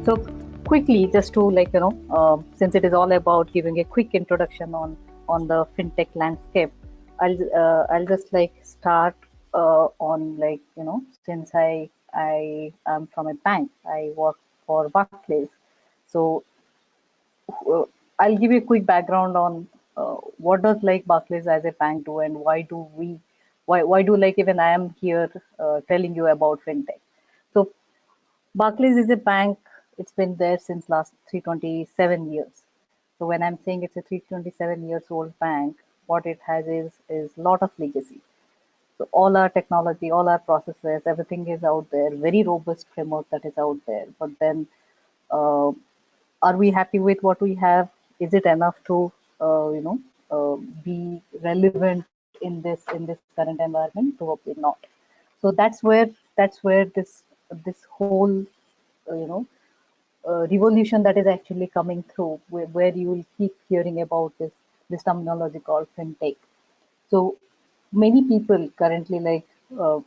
So quickly, just to since it is all about giving a quick introduction on the fintech landscape, I'll just like start on since I am from a bank, I work for Barclays. So uh, I'll give you a quick background on what does like Barclays as a bank do, and why do like even I am here telling you about fintech. So Barclays is a bank. It's been there since last 327 years. So when I'm saying it's a 327 years old bank, what it has is lot of legacy. So all our technology, all our processes, everything is out there. Very robust framework that is out there. But then, uh, are we happy with what we have? Is it enough to be relevant in this current environment? Probably not. So that's where this whole uh, you know revolution that is actually coming through, where you will keep hearing about this terminology called fintech. So many people currently they uh,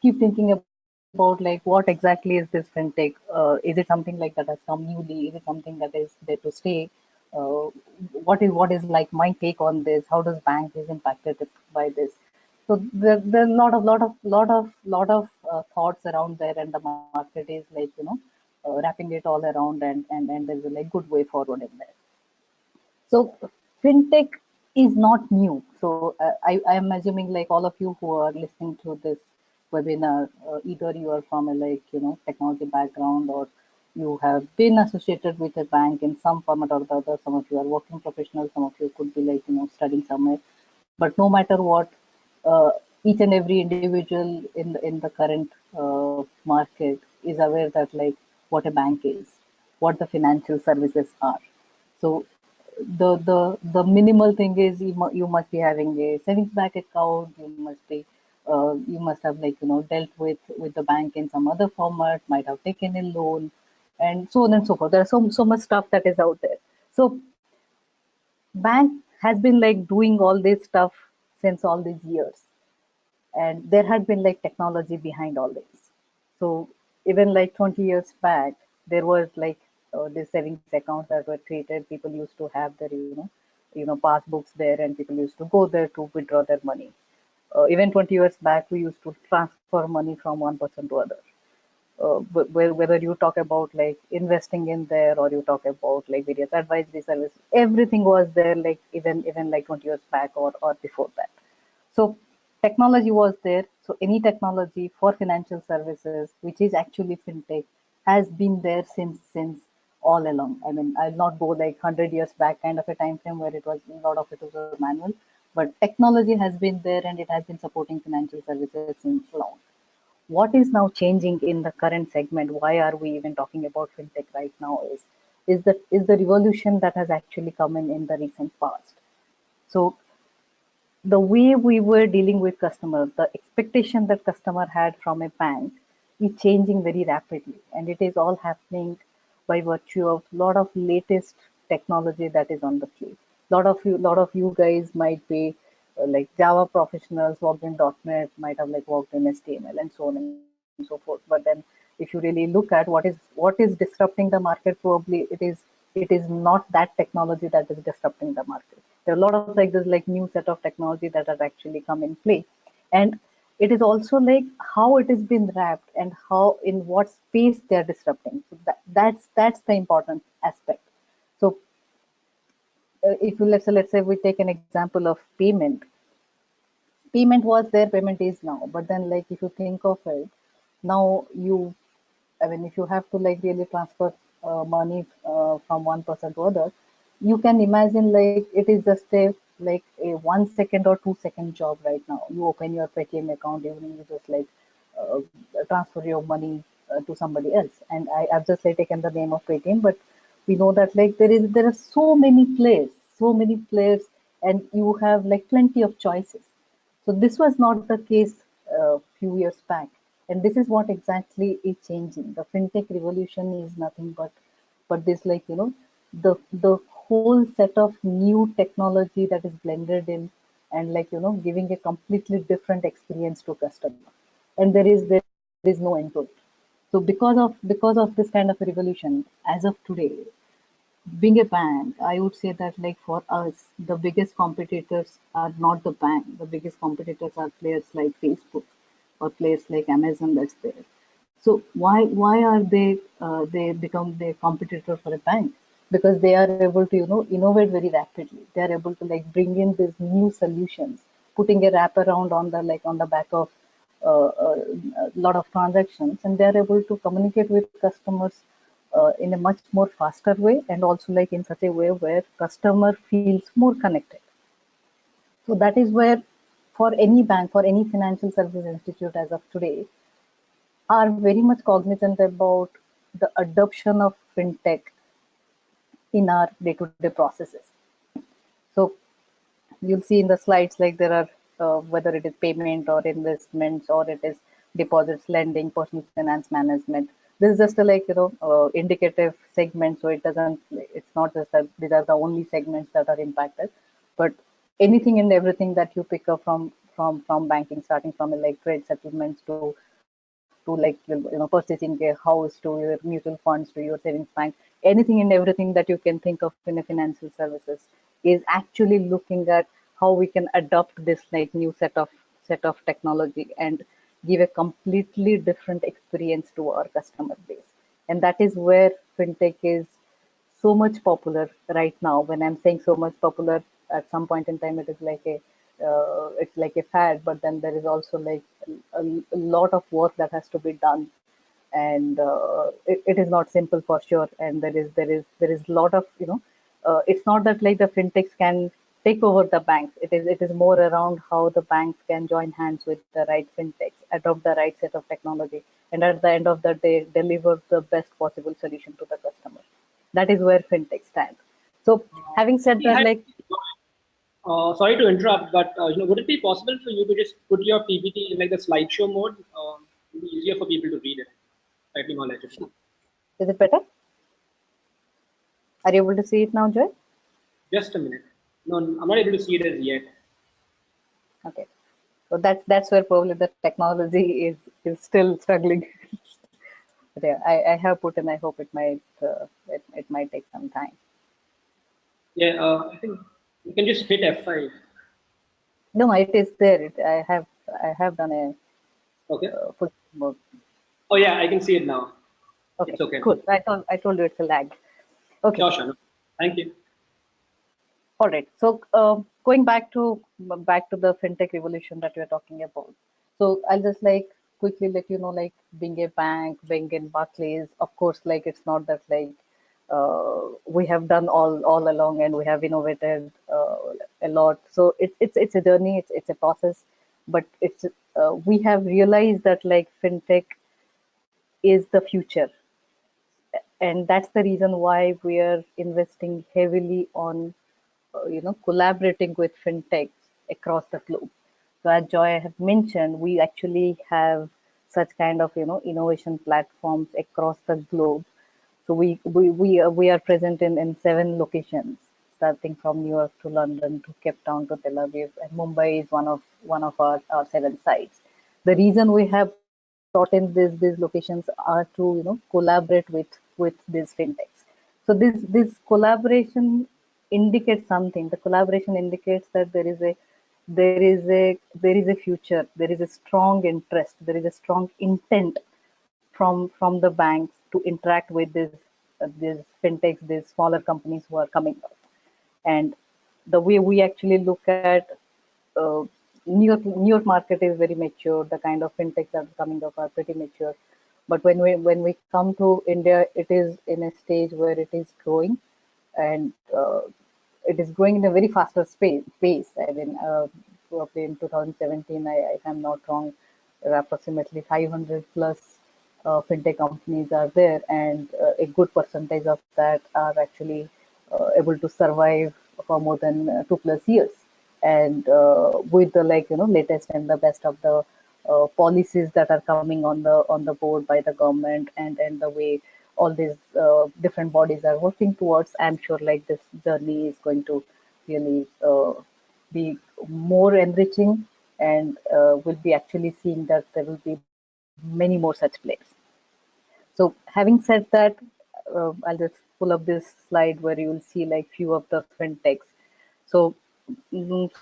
keep thinking about like what exactly is this fintech. Is it something like that has come newly? Is it something that is there to stay? uh, what is like my take on this? How does bank is impacted by this? So there are lot of thoughts around there, and the market is wrapping it all around, and there's a like good way forward in there. So fintech is not new. So I am assuming like all of you who are listening to this webinar, either you are from a technology background, or you have been associated with a bank in some format or the other. Some of you are working professionals, some of you could be studying somewhere. But no matter what, uh, each and every individual in the current market is aware that like what a bank is, what the financial services are. So the minimal thing is you must be having a savings bank account. You must have dealt with the bank in some other format, might have taken a loan, and so on and so forth. There's so much stuff that is out there. So bank has been like doing all this stuff since all these years, and there had been like technology behind all this. So even like 20 years back, there was like the savings accounts that were created. People used to have their passbooks there, and people used to go there to withdraw their money. Even 20 years back, we used to transfer money from one person to other. Whether you talk about like investing in there, or you talk about like various advisory services, everything was there, like even like 20 years back, or before that. So technology was there. So any technology for financial services, which is actually fintech, has been there since all along. I mean, I'll not go like 100 years back kind of a time frame where it was a lot of it was manual, but technology has been there, and it has been supporting financial services since long. What is now changing in the current segment? Why are we even talking about fintech right now? Is the revolution that has actually come in the recent past. So the way we were dealing with customers, the expectation that customer had from a bank is changing very rapidly, and it is all happening by virtue of lot of latest technology that is on the field. Lot of you guys might be like Java professionals, worked in .NET, might have like worked in HTML and so on and so forth. But then, if you really look at what is disrupting the market, probably it is not that technology that is disrupting the market. There are a lot of like this like new set of technology that has actually come in play, and it is also like how it has been wrapped and how in what space they are disrupting. So that's the important aspect. So if you let's say we take an example of payment. Payment was there, payment is now, but then like if you think of it, now I mean, if you have to like really transfer money from one person to other, you can imagine like it is just a 1 second or 2 second job right now. You open your Paytm account, even you just uh, transfer your money to somebody else. And I've just like taken the name of Paytm, but we know that like there are so many players, and you have like plenty of choices. So this was not the case a few years back, and this is what exactly is changing. The fintech revolution is nothing but this the whole set of new technology that is blended in, and giving a completely different experience to customer. And there is no end to it. So because of this kind of revolution, as of today, being a bank, I would say that like for us, the biggest competitors are not the bank. The biggest competitors are players like Facebook or players like Amazon that's there. So why are they become the competitor for a bank? Because they are able to innovate very rapidly. They are able to like bring in these new solutions, putting a wraparound on the like on the back of a lot of transactions, and they are able to communicate with customers in a much more faster way, and also like in such a way where customer feels more connected. So that is where, for any bank, for any financial service institute as of today, are very much cognizant about the adoption of fintech in our day-to-day processes. So you'll see in the slides like there are whether it is payment or investments or it is deposits, lending, personal finance management. This is just a like indicative segment, so it's not just that these are the only segments that are impacted, but anything and everything that you pick up from banking, starting from like trade settlements to like purchasing a house, to your mutual funds, to your savings bank, anything and everything that you can think of in a financial services is actually looking at how we can adopt this like new set of technology and give a completely different experience to our customer base. And that is where fintech is so much popular right now. When I'm saying so much popular, at some point in time, it is like it's like a fad, but then there is also like a lot of work that has to be done, and it is not simple for sure. And there is a lot of it's not that like the fintechs can take over the banks. It is more around how the banks can join hands with the right fintechs, adopt the right set of technology, and at the end of the day, deliver the best possible solution to the customer. That is where fintech stands. So, having said that, Hi. like, Sorry to interrupt, but would it be possible for you to just put your PPT in like the slideshow mode? It'd be easier for people to read it, slightly more legible. is it better? Are you able to see it now, Joy? Just a minute. No, I'm not able to see it as yet. Okay. So that's where probably the technology is still struggling. But yeah, I have put in. I hope it might take some time. Yeah, I think you can just hit F5. No, it is there. I have done a Okay. full mode. Oh yeah, I can see it now. Okay, It's okay. cool. I told you it's a lag. Okay. Sure, sure. No. Thank you. All right. So going back to the fintech revolution that we're talking about. So I'll just like quickly let you know, like being a bank, being in Barclays, of course, like it's not that like we have done all along and we have innovated a lot. So it's a journey, it's a process, but it's we have realized that like fintech is the future, and that's the reason why we are investing heavily on collaborating with fintechs across the globe. So as Joy have mentioned, we actually have such kind of innovation platforms across the globe. So we are present in 7 locations, starting from New York to London to Cape Town to Tel Aviv, and Mumbai is one of our 7 sites. The reason we have brought in these locations are to collaborate with these fintechs. So this collaboration indicates something. The collaboration indicates that there is a future. There is a strong interest. There is a strong intent from the banks to interact with these fintechs, these smaller companies who are coming up. And the way we actually look at uh, New York market is very mature. The kind of fintechs that are coming up are pretty mature. But when we come to India, it is in a stage where it is growing, and it is growing in a very faster pace. I mean, probably in 2017, if I'm not wrong, there are approximately 500 plus fintech companies are there, and a good percentage of that are actually able to survive for more than 2 plus years. And with the latest and the best of the policies that are coming on the board by the government, and the way all these different bodies are working towards, I'm sure like this journey is going to really be more enriching, and we'll be actually seeing that there will be many more such players. So having said that, I'll just pull up this slide where you will see like few of the fintechs. So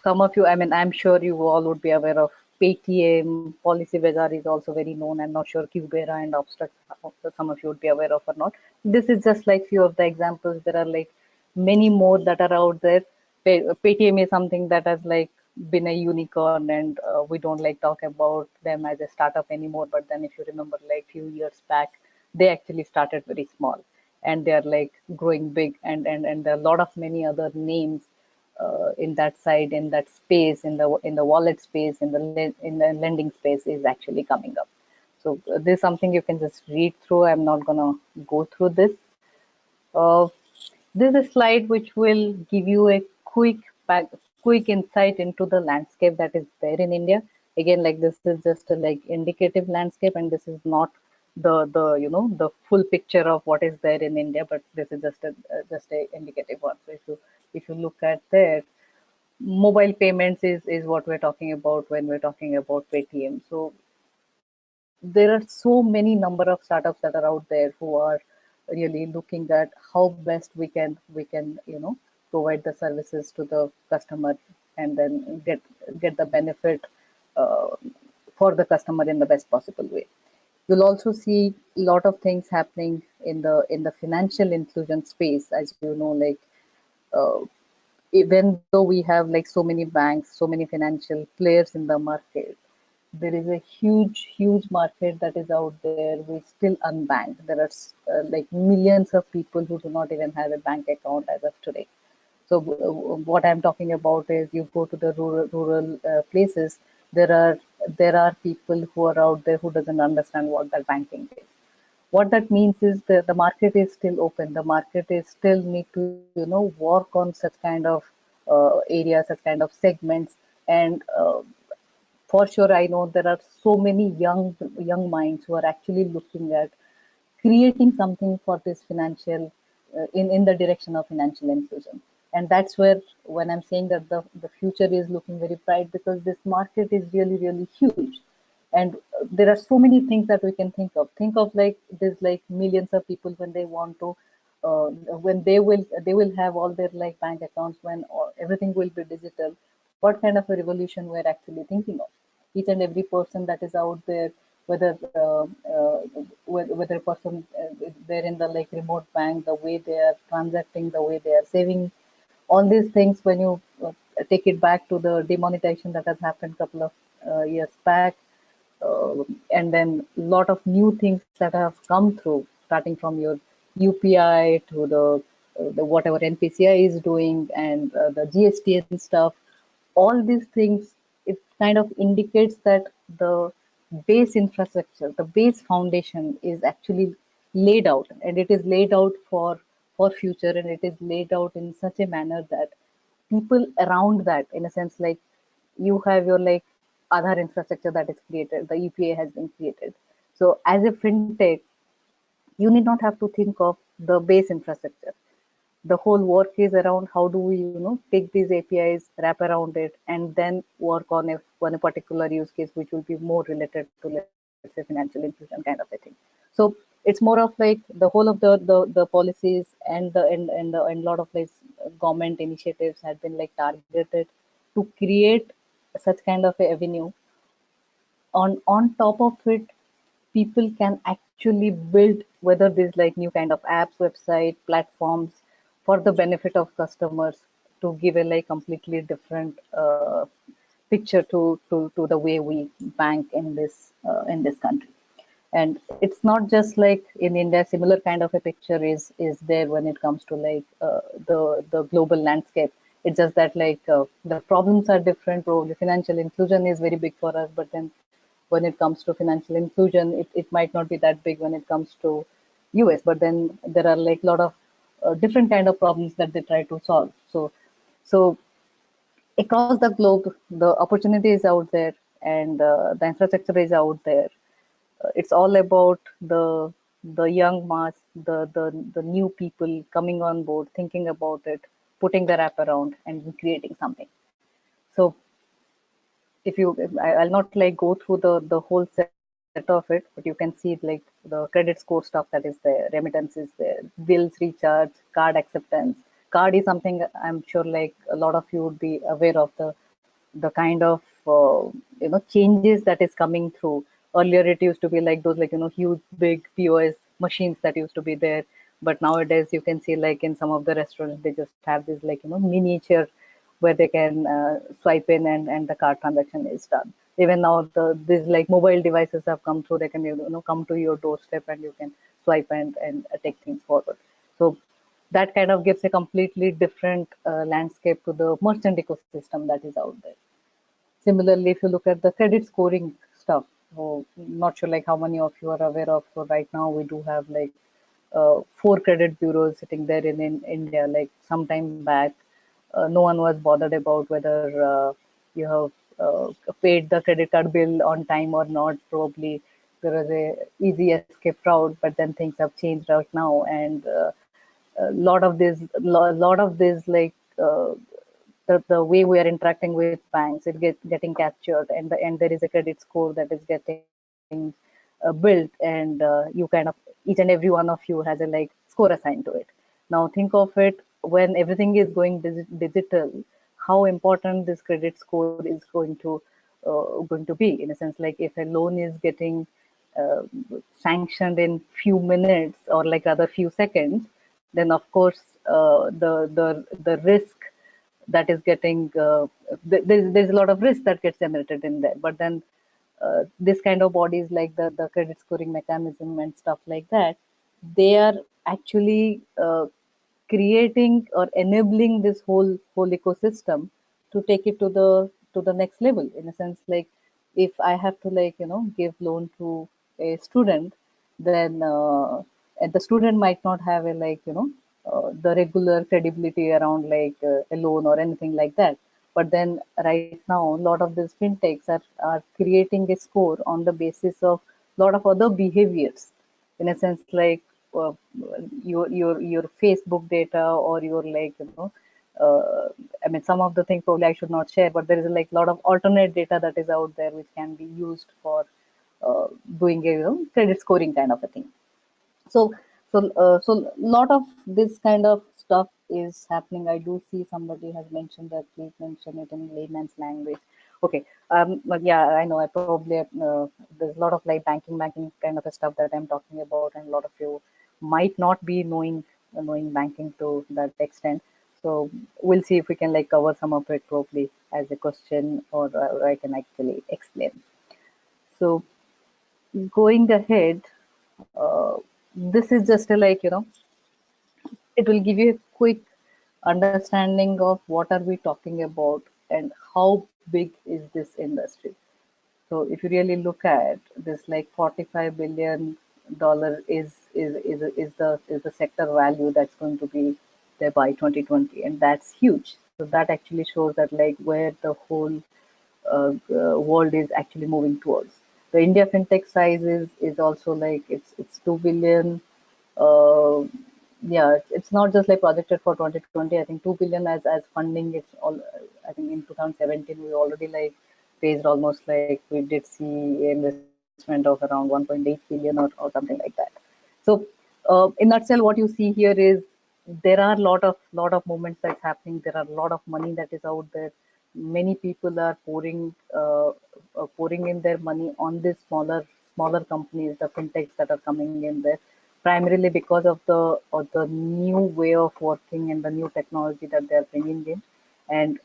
some of you, I mean, I'm sure you all would be aware of Paytm, Policy Bazaar is also very known. I'm not sure Cubera and Obstruct, some of you would be aware of or not. This is just like few of the examples. There are like many more that are out there. Paytm is something that has like been a unicorn, and we don't like talk about them as a startup anymore. But then if you remember like few years back, they actually started very small and they are like growing big, and there are a lot of many other names in that side, in that space, in the wallet space, in the lending space is actually coming up. So this is something you can just read through. I'm not gonna go through this. Uh, this is a slide which will give you a quick insight into the landscape that is there in India. Again, like this is just a like indicative landscape, and this is not the the full picture of what is there in India, but this is just a indicative one. So if you look at there, mobile payments is what we're talking about when we're talking about Paytm. So there are so many number of startups that are out there who are really looking at how best we can provide the services to the customer and then get the benefit uh, for the customer in the best possible way. You'll also see a lot of things happening in the financial inclusion space. As you know, like uh, even though we have like so many banks, so many financial players in the market, there is a huge market that is out there. We still unbanked. There are like millions of people who do not even have a bank account as of today. So what I'm talking about is you go to the rural places. There are people who are out there who doesn't understand what that banking is. What that means is the market is still open. The market is still need to work on such kind of areas, such kind of segments, and for sure I know there are so many young minds who are actually looking at creating something for this financial in the direction of financial inclusion. And that's where when I'm saying that the future is looking very bright, because this market is really huge. And there are so many things that we can think of like there's like millions of people when they want to when they will have all their like bank accounts, when everything will be digital. What kind of a revolution we're actually thinking of? Each and every person that is out there, whether whether a person they're in the like remote bank, the way they are transacting, the way they are saving, all these things, when you take it back to the demonetization that has happened a couple of years back, and then a lot of new things that have come through, starting from your UPI to the whatever NPCI is doing, and the GST and stuff. All these things, it kind of indicates that the base infrastructure, the base foundation is actually laid out, and it is laid out for future, and it is laid out in such a manner that people around that, in a sense, like you have your like Aadhaar infrastructure that is created, the UPA has been created. So as a fintech, you need not have to think of the base infrastructure. The whole work is around how do we take these APIs, wrap around it, and then work on a particular use case which will be more related to, let's say, financial inclusion kind of a thing. So it's more of like the whole of the policies and and lot of like government initiatives had been like targeted to create such kind of a avenue. On top of it, people can actually build, whether there's like new kind of apps, website, platforms, for the benefit of customers, to give a like completely different picture to the way we bank in this country. And it's not just like in India. Similar kind of a picture is there when it comes to like the global landscape. It's just that like the problems are different. Probably financial inclusion is very big for us, but then when it comes to financial inclusion, it might not be that big when it comes to US. But then there are like a lot of different kind of problems that they try to solve. So across the globe, the opportunity is out there, and the infrastructure is out there. It's all about the young mass, the new people coming on board, thinking about it, putting their app around, and creating something. So if I'll not like go through the whole set of of it, but you can see like the credit score stuff that is there, remittance is there, bills recharge, card acceptance. Card is something I'm sure like a lot of you would be aware of the kind of changes that is coming through. Earlier it used to be like those like huge big POS machines that used to be there, but nowadays you can see like in some of the restaurants they just have this like miniature where they can swipe in and the card transaction is done. Even now these like mobile devices have come through, they can come to your doorstep and you can swipe and take things forward. So that kind of gives a completely different landscape to the merchant ecosystem that is out there. Similarly, if you look at the credit scoring stuff, not sure like how many of you are aware of. So right now we do have like four credit bureaus sitting there in India. Like some time back, no one was bothered about whether you have paid the credit card bill on time or not. Probably there was a easy escape route, but then things have changed right now, and a lot of this like the way we are interacting with banks, it getting captured, and there is a credit score that is getting built, and you kind of each and every one of you has a like score assigned to it. Now think of it, when everything is going digital, how important this credit score is going to be, in a sense like if a loan is getting uh, sanctioned in few minutes or like other few seconds, then of course the risk that is getting there's a lot of risk that gets generated in there. But then this kind of bodies like the credit scoring mechanism and stuff like that, they are actually creating or enabling this whole ecosystem to take it to the next level, in a sense like if I have to like give loan to a student, then and the student might not have a like the regular credibility around like a loan or anything like that. But then right now a lot of these fintechs are creating a score on the basis of a lot of other behaviors, in a sense like uh, your Facebook data or your like I mean some of the things probably I should not share, but there is like a lot of alternate data that is out there which can be used for doing a credit scoring kind of a thing. So lot of this kind of stuff is happening. I do see somebody has mentioned that, please mention it in layman's language. Okay. But yeah, I know I probably there's a lot of like banking kind of a stuff that I'm talking about, and a lot of you might not be knowing banking to that extent. So we'll see if we can like cover some of it probably as a question, or I can actually explain. So going ahead, uh, this is just a like it will give you a quick understanding of what are we talking about and how big is this industry. So if you really look at this, like $45 billion is the sector value that's going to be there by 2020, and that's huge. So that actually shows that like where the whole world is actually moving towards. The India fintech size is also like it's 2 billion. Uh, yeah, it's not just like projected for 2020. I think 2 billion as funding. It's all. I think in 2017 we already like raised almost like we did see investment of around 1.8 billion or something like that. So in nutshell, what you see here is there are lot of movements that's happening. There are a lot of money that is out there. Many people are pouring in their money on these smaller companies, the fintechs that are coming in there, primarily because of the new way of working and the new technology that they are bringing in. And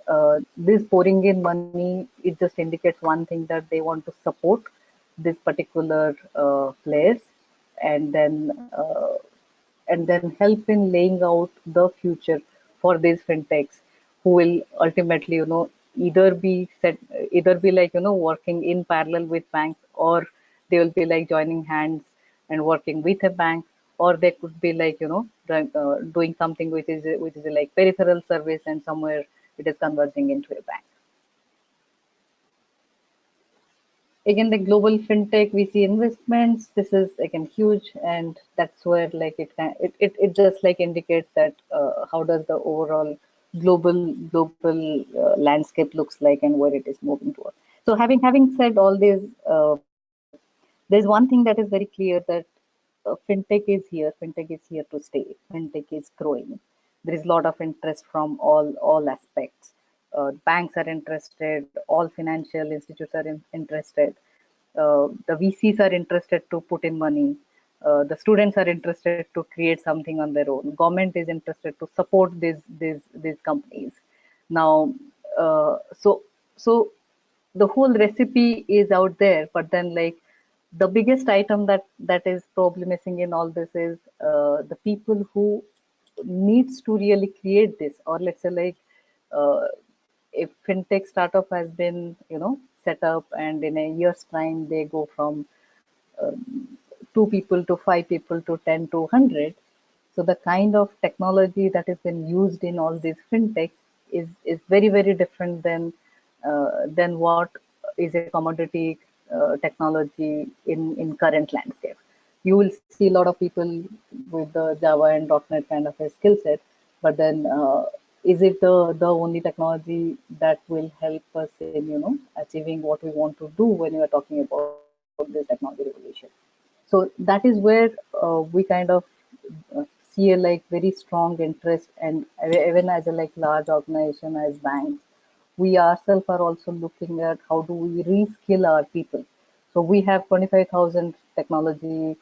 this pouring in money, it just indicates one thing, that they want to support this particular players, and then help in laying out the future for these fintechs, who will ultimately either be set either be like working in parallel with banks, or they will be like joining hands and working with a bank, or they could be like doing something which is like peripheral service, and somewhere it is converging into a bank. Again, the global fintech VC investments, this is again huge, and that's where like it just like indicates that how does the overall global landscape looks like and where it is moving towards. So having said all this, this there's one thing that is very clear, that fintech is here. Fintech is here to stay. Fintech is growing. There is a lot of interest from all aspects. Banks are interested. All financial institutes are interested. The VCs are interested to put in money. The students are interested to create something on their own. Government is interested to support these companies. Now, so the whole recipe is out there, but then like the biggest item that is probably missing in all this is the people who needs to really create this, or let's say like uh, if fintech startup has been set up, and in a year's time they go from 2 people to 5 people to 10 to 100. So the kind of technology that has been used in all these fintechs is very very different than what is a commodity technology in current landscape. You will see a lot of people with the Java and .NET kind of a skill set, but then is it the only technology that will help us in achieving what we want to do when you are talking about this technology revolution? So that is where we kind of see a like very strong interest, and even as a like large organization as banks, we ourselves are also looking at how do we reskill our people. So we have 25,000 technology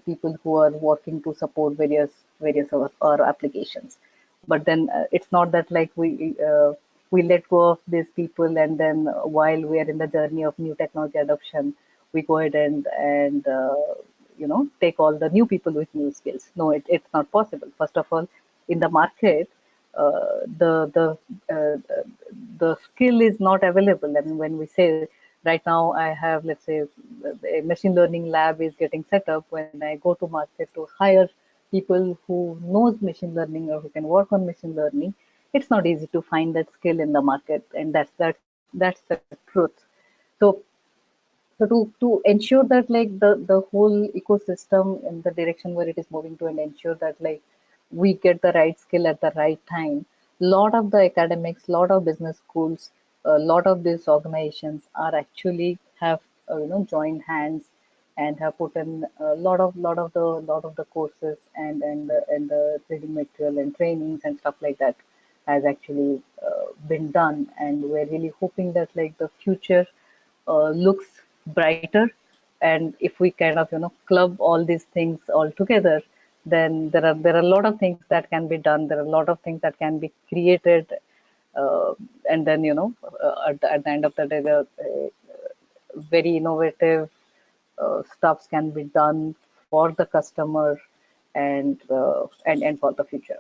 people who are working to support various our applications. But then it's not that like we let go of these people, and then while we are in the journey of new technology adoption, we go ahead and take all the new people with new skills. No, it's not possible. First of all, in the market, the skill is not available. I mean, when we say right now, I have, let's say, a machine learning lab is getting set up. When I go to market to hire people who knows machine learning or who can work on machine learning, it's not easy to find that skill in the market, and that's the truth. So to ensure that like the whole ecosystem in the direction where it is moving to, and ensure that like we get the right skill at the right time, lot of the academics, lot of business schools, a lot of these organizations are actually have joined hands and have put in a lot of the courses and the reading material and trainings and stuff like that has actually been done, and we're really hoping that like the future looks brighter. And if we kind of club all these things all together, then there are a lot of things that can be done. There are a lot of things that can be created, and then at the end of the day, the very innovative stuffs can be done for the customer and for the future.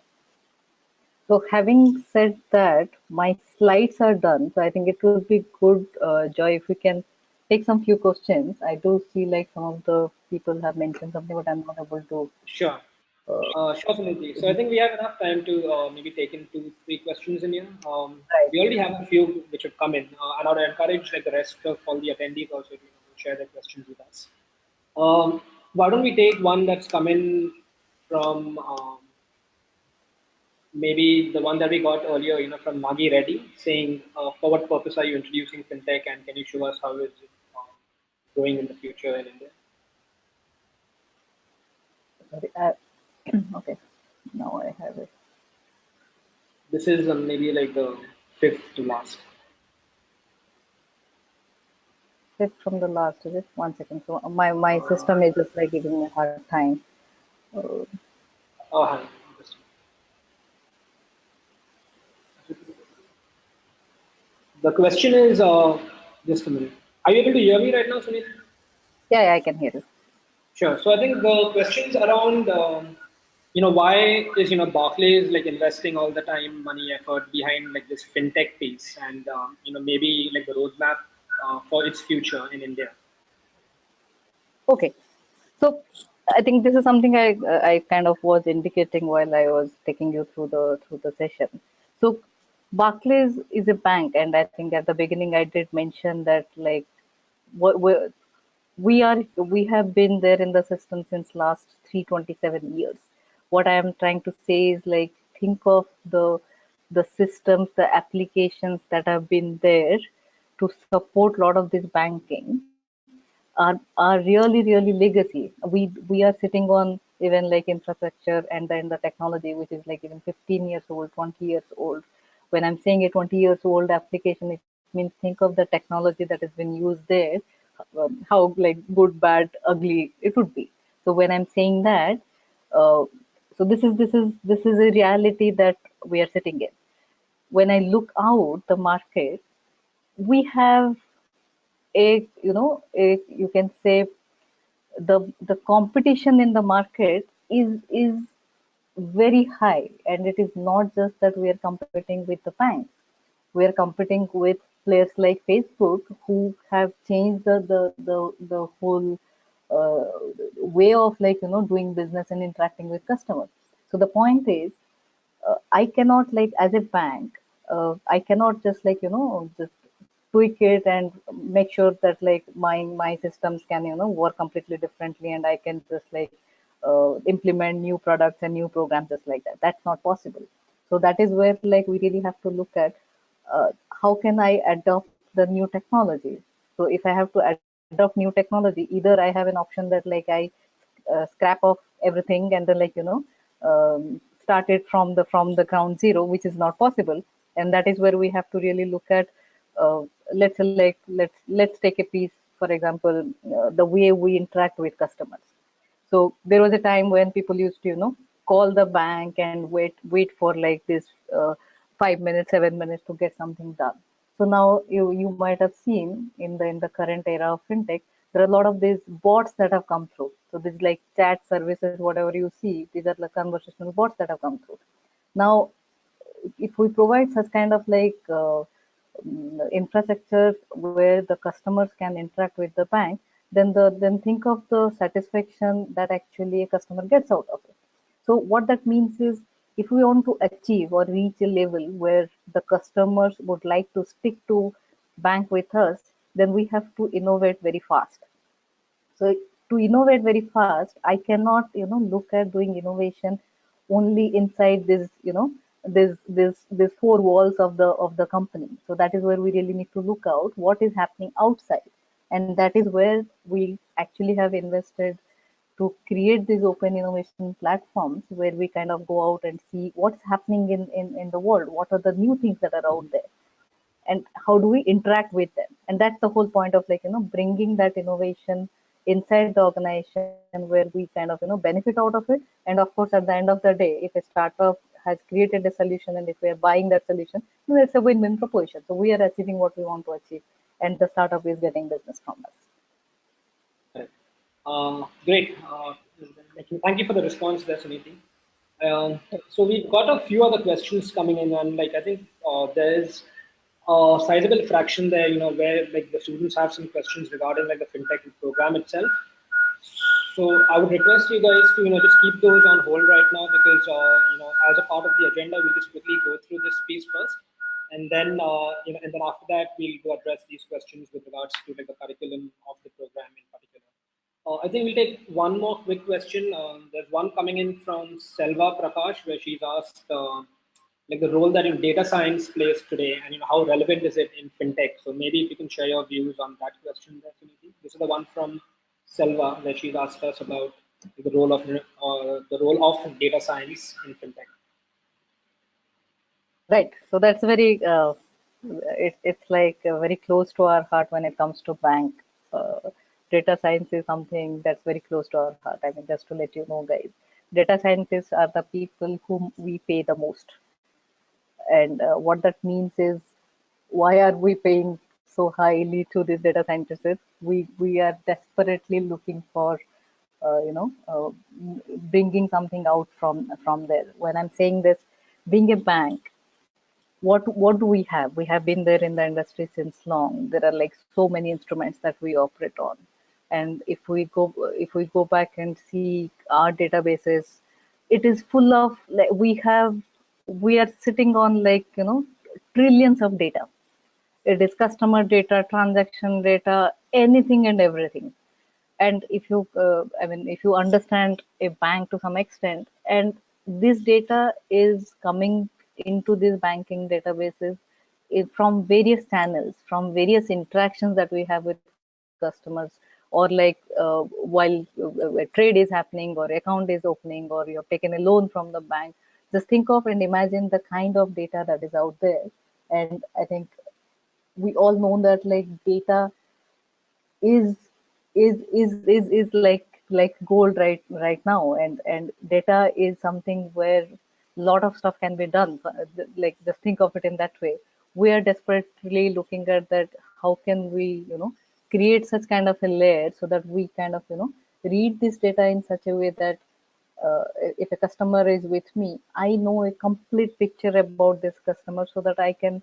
So having said that, my slides are done. So I think it would be good, Joy, if we can take some few questions. I do see like some of the people have mentioned something, but I'm not able to. Sure. Sure, Suniti. So I think we have enough time to maybe take in 2, 3 questions in here. Right. We already have a few which have come in, and I would encourage like the rest of all the attendees also to share their questions with us. Why don't we take one that's come in from maybe the one that we got earlier, from Magi Reddy, saying, for what purpose are you introducing fintech, and can you show us how is it growing in the future in India? Sorry. Okay. Now I have it. This is maybe like the fifth to last. Fifth from the last, is it? 1 second. So my system is just like giving me a hard time. Uh, Oh, hi. The question is, just a minute. Are you able to hear me right now, Sunita? yeah, I can hear you. Sure. So I think the questions around, why is, Barclays like investing all the time, money, effort behind like this fintech piece, and maybe like the roadmap for its future in India. Okay. So I think this is something I kind of was indicating while I was taking you through the session. So Barclays is a bank, and I think at the beginning I did mention that like what we have been there in the system since last 327 years. What I am trying to say is like think of the systems, the applications that have been there to support a lot of this banking. are really legacy. We are sitting on even like infrastructure and then the technology which is like even 15 years old, 20 years old. When I'm saying a 20 years old application, it means think of the technology that has been used there, how like good, bad, ugly it would be. So when I'm saying that, uh, so this is a reality that we are sitting in. When I look out the market, we have a, you can say the competition in the market is very high, and it is not just that we are competing with the banks. We are competing with players like Facebook, who have changed the whole uh, way of like doing business and interacting with customers. So the point is, I cannot like as a bank, I cannot just like just tweak it and make sure that like my systems can work completely differently, and I can just like implement new products and new programs just like that. That's not possible. So that is where like we really have to look at how can I adopt the new technology. So if I have to adopt new technology, either I have an option that like I scrap off everything and then like start it from the ground zero, which is not possible. And that is where we have to really look at, let's say like let's take a piece, for example, the way we interact with customers. So there was a time when people used to call the bank and wait for like this 5 minutes, 7 minutes to get something done. So now you might have seen in the current era of fintech, there are a lot of these bots that have come through. So these like chat services, whatever you see, these are like conversational bots that have come through. Now, if we provide such kind of like infrastructure where the customers can interact with the bank, then think of the satisfaction that actually a customer gets out of it. So what that means is, if we want to achieve or reach a level where the customers would like to stick to bank with us, then we have to innovate very fast. So to innovate very fast, I cannot look at doing innovation only inside this four walls of the company. So that is where we really need to look out what is happening outside, and that is where we actually have invested to create these open innovation platforms, where we kind of go out and see what's happening in the world, what are the new things that are out there, and how do we interact with them. And that's the whole point of like bringing that innovation inside the organization, where we kind of benefit out of it. And of course, at the end of the day, if a startup has created a solution and if we are buying that solution, then it's a win-win proposition. So we are achieving what we want to achieve, and the startup is getting business from us. Correct. Great. Thank you for the response there, Suniti. So we've got a few other questions coming in, and like I think there's a sizable fraction there, where like the students have some questions regarding like the fintech program itself. So I would request you guys to just keep those on hold right now, because as a part of the agenda, we'll just quickly go through this piece first, and then and then after that we'll go address these questions with regards to like the curriculum of the program in particular. I think we'll take one more quick question. There's one coming in from Selva Prakash, where she's asked like the role that in data science plays today, and how relevant is it in fintech. So maybe if you can share your views on that question, definitely. This is the one from Selva, where she's asked us about the role of data science in fintech. Right. So that's very, it's like very close to our heart when it comes to bank. Data science is something that's very close to our heart. I mean, just to let you know, guys, data scientists are the people whom we pay the most. And what that means is, why are we paying so highly to these data scientists? We are desperately looking for, bringing something out from there. When I'm saying this, being a bank, what do we have? We have been there in the industry since long. There are like so many instruments that we operate on, and if we go back and see our databases, it is full of like we are sitting on like trillions of data. It is customer data, transaction data, anything and everything. And if you if you understand a bank to some extent, and this data is coming into these banking databases from various channels, from various interactions that we have with customers on a daily basis. or like while a trade is happening or account is opening or you've taken a loan from the bank. Just think of and imagine the kind of data that is out there. And I think we all know that like data is is like gold right now, and data is something where a lot of stuff can be done. Like just think of it in that way. We are desperately looking at that, how can we create such kind of a layer so that we kind of read this data in such a way that if a customer is with me, I know a complete picture about this customer so that I can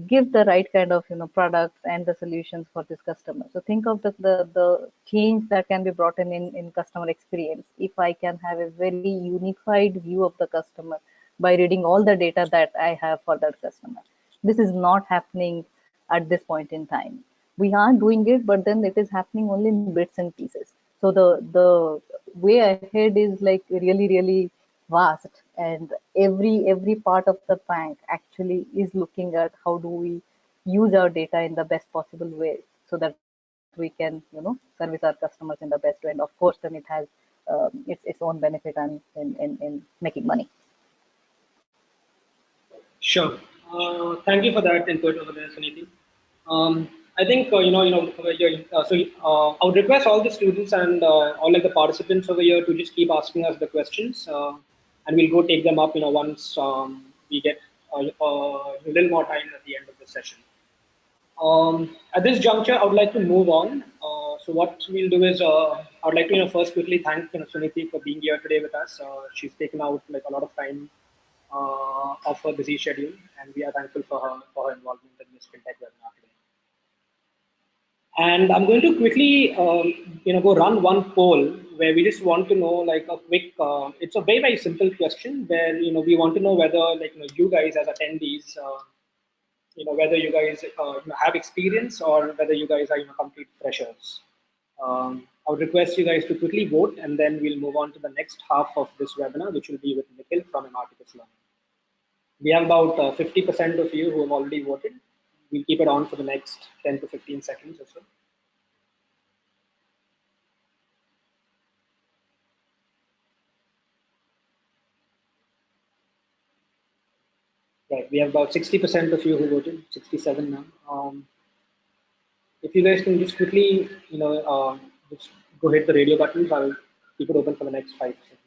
give the right kind of products and the solutions for this customer. So think of the change that can be brought in customer experience if I can have a very unified view of the customer by reading all the data that I have for that customer. This is not happening at this point in time. We are doing it, but then it is happening only in bits and pieces. So the way ahead is like really vast, and every part of the bank actually is looking at how do we use our data in the best possible way so that we can service our customers in the best way. And of course then it has its own benefit and in making money. Sure. Thank you for that input over there, Suniti. I think I would request all the students and all like the participants over here to just keep asking us the questions, and we'll go take them up. Once we get a little more time at the end of the session. At this juncture, I would like to move on. So what we'll do is, I would like to first quickly thank Suniti for being here today with us. She's taken out like a lot of time of her busy schedule, and we are thankful for her involvement in this fintech webinar today. And I'm going to quickly, go run one poll where we just want to know like a quick. It's a very simple question where we want to know whether like you guys as attendees. Whether you guys have experience or whether you guys are complete freshers. I would request you guys to quickly vote, and then we'll move on to the next half of this webinar, which will be with Nikhil from Imarticus Learning. We have about 50% of you who have already voted. We'll keep it on for the next 10 to 15 seconds or so. Right, we have about 60% of you who voted, 67 now. If you guys can just quickly, just go hit the radio buttons, I'll keep it open for the next 5 seconds.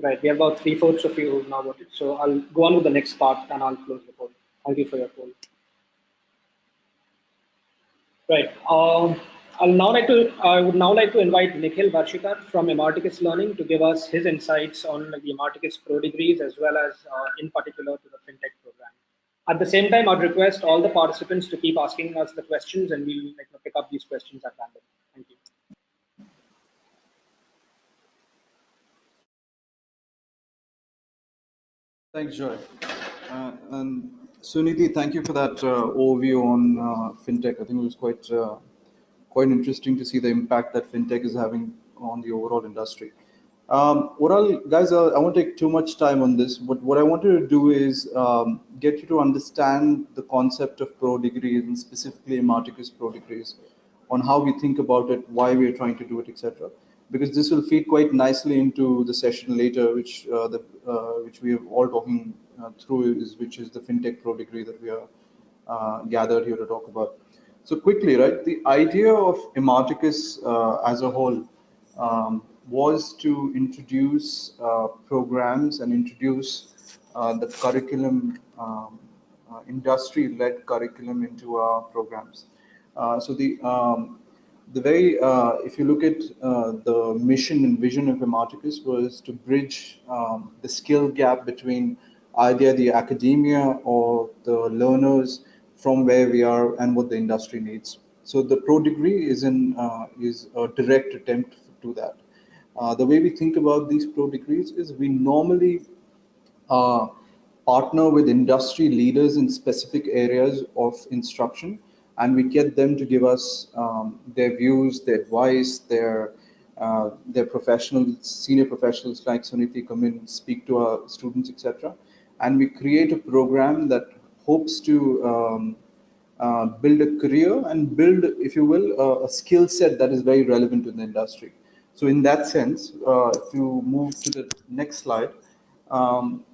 Right, we have about 3/4 of you who have now voted. So I'll go on with the next part and I'll close the poll. Thank you for your poll. Right. I would now like to invite Nikhil Barshikar from Imarticus Learning to give us his insights on the Imarticus Prodegrees as well as in particular to the FinTech program. At the same time, I'd request all the participants to keep asking us the questions and we'll pick up these questions at random. Thank you. Thanks, Joy. And Suniti, thank you for that overview on fintech. I think it was quite interesting to see the impact that fintech is having on the overall industry. Guys, I won't take too much time on this, but what I wanted to do is get you to understand the concept of pro degrees and specifically Imarticus pro degrees, on how we think about it, why we are trying to do it, etc. Because this will feed quite nicely into the session later, which we are all talking through, which is the fintech pro degree that we are gathered here to talk about. So quickly, right? The idea of Imarticus as a whole was to introduce programs and introduce the curriculum, industry-led curriculum into our programs. So the very, if you look at the mission and vision of Imarticus was to bridge the skill gap between either the academia or the learners from where we are and what the industry needs. So the pro degree is a direct attempt to that. The way we think about these pro degrees is we normally uh, partner with industry leaders in specific areas of instruction, and we get them to give us their views, their advice, their professionals, senior professionals like Suniti come in, speak to our students, etc. And we create a program that hopes to build a career, and build, if you will, a skill set that is very relevant to the industry. So in that sense, if you move to the next slide, um,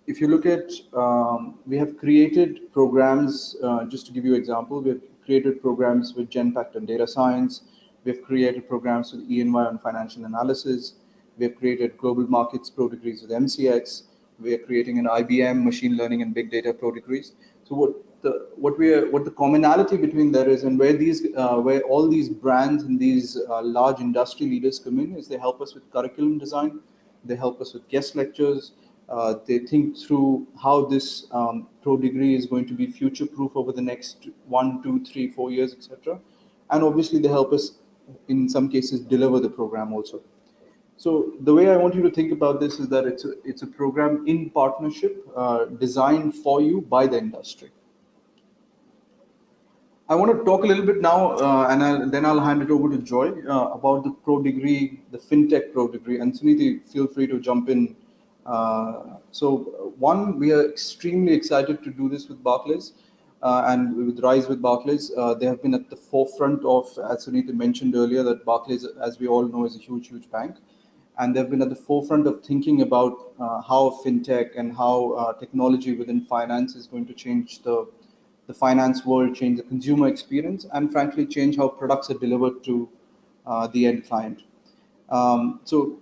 if you look at, we have created programs, just to give you an example, we have created programs with Genpact on data science, we have created programs with E&Y on financial analysis, we have created global markets pro degrees with MCX, we are creating an IBM machine learning and big data pro degrees. So what the commonality between there is, and where all these brands and these large industry leaders come in, is they help us with curriculum design, they help us with guest lectures. They think through how this pro degree is going to be future proof over the next 1, 2, 3, 4 years, etc. And obviously, they help us in some cases deliver the program also. So the way I want you to think about this is that it's a program in partnership, designed for you by the industry. I want to talk a little bit now, and then I'll hand it over to Joy about the pro degree, the fintech pro degree. And Suniti, feel free to jump in. One, we are extremely excited to do this with Barclays and with Rise with Barclays. They have been at the forefront of, as Suniti mentioned earlier, that Barclays, as we all know, is a huge, huge bank. And they've been at the forefront of thinking about how fintech and how technology within finance is going to change the finance world, change the consumer experience, and frankly, change how products are delivered to the end client. So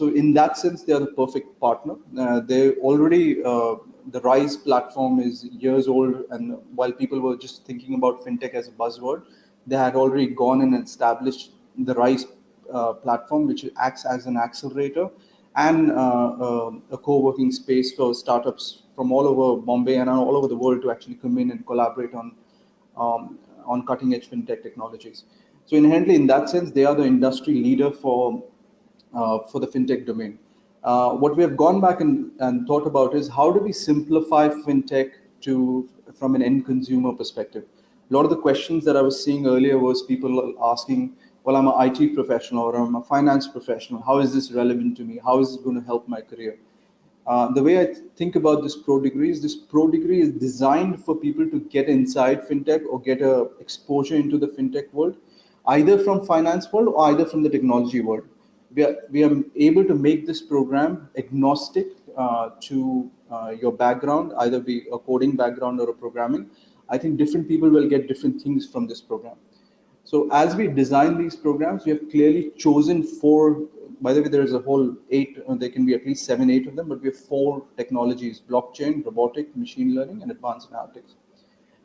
in that sense, they are the perfect partner. They already, the Rise platform is years old, and while people were just thinking about fintech as a buzzword, they had already gone and established the Rise platform, which acts as an accelerator and a co-working space for startups from all over Bombay and all over the world to actually come in and collaborate on cutting-edge fintech technologies. So inherently, in that sense, they are the industry leader for the fintech domain. What we have gone back and thought about is how do we simplify fintech from an end consumer perspective. A lot of the questions that I was seeing earlier was people asking, well, I'm an IT professional or I'm a finance professional. How is this relevant to me? How is it going to help my career? The way I think about this pro degree is designed for people to get inside fintech or get a exposure into the fintech world, either from finance world or either from the technology world. We are able to make this program agnostic to your background, either be a coding background or a programming. I think different people will get different things from this program. So as we design these programs, we have clearly chosen four. By the way, there is a whole 8, there can be at least 7, 8 of them, but we have 4 technologies: blockchain, robotic, machine learning, and advanced analytics.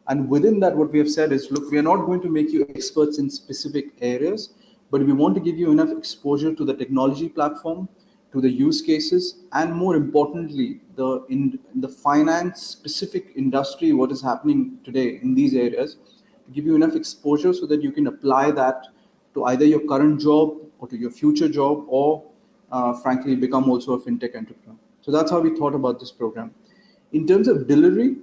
And within that, what we have said is, look, we are not going to make you experts in specific areas, but we want to give you enough exposure to the technology platform, to the use cases, and more importantly, in the finance specific industry, what is happening today in these areas, to give you enough exposure so that you can apply that to either your current job or to your future job, or frankly, become also a fintech entrepreneur. So that's how we thought about this program. In terms of delivery,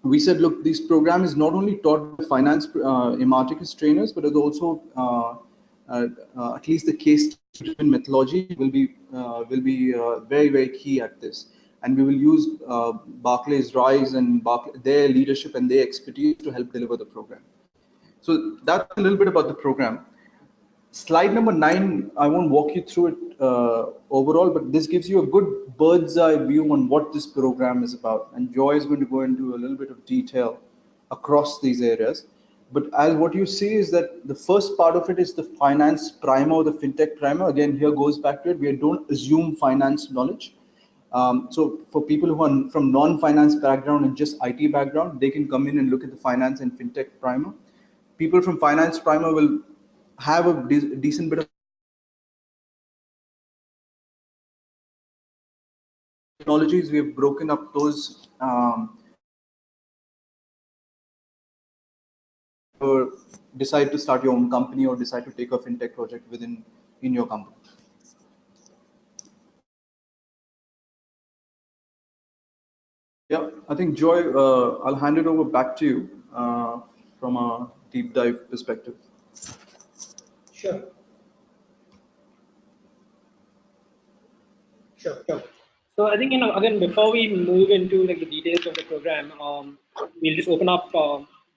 we said, look, this program is not only taught by finance Imarticus trainers, but it's also at least the case-driven methodology will be very, very key at this. And we will use Barclays Rise and their leadership and their expertise to help deliver the program. So that's a little bit about the program. Slide number 9, I won't walk you through it overall, but this gives you a good bird's eye view on what this program is about. And Joy is going to go into a little bit of detail across these areas. But as what you see is that the first part of it is the finance primer, or the fintech primer. Again, here goes back to it. We don't assume finance knowledge. So for people who are from non-finance background and just IT background, they can come in and look at the finance and fintech primer. People from finance primer will have a decent bit of technologies. We have broken up those or decide to start your own company or decide to take a fintech project in your company. Yeah, I think Joy, I'll hand it over back to you from a deep dive perspective. Sure. Sure. So I think, again, before we move into like the details of the program, we'll just open up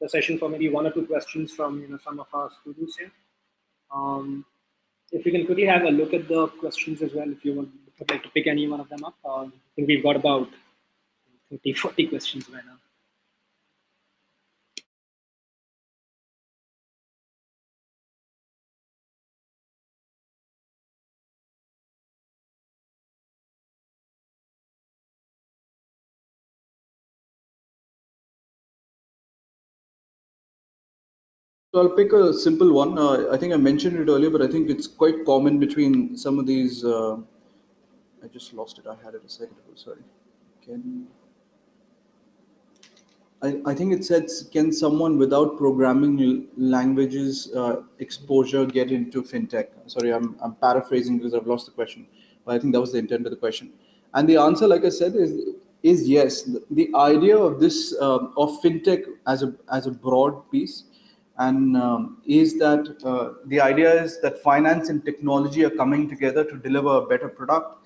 the session for maybe one or two questions from some of our students here. If you can quickly have a look at the questions as well, if you would like to pick any one of them up. I think we've got about 30, 40 questions right now. So I'll pick a simple one. I think I mentioned it earlier, but I think it's quite common between some of these. I just lost it. I had it a second ago. Sorry. Can I think it says, can someone without programming languages exposure get into fintech? Sorry, I'm paraphrasing because I've lost the question, but I think that was the intent of the question. And the answer, like I said, is yes. The idea of this of fintech as a broad piece, and is that the idea is that finance and technology are coming together to deliver a better product,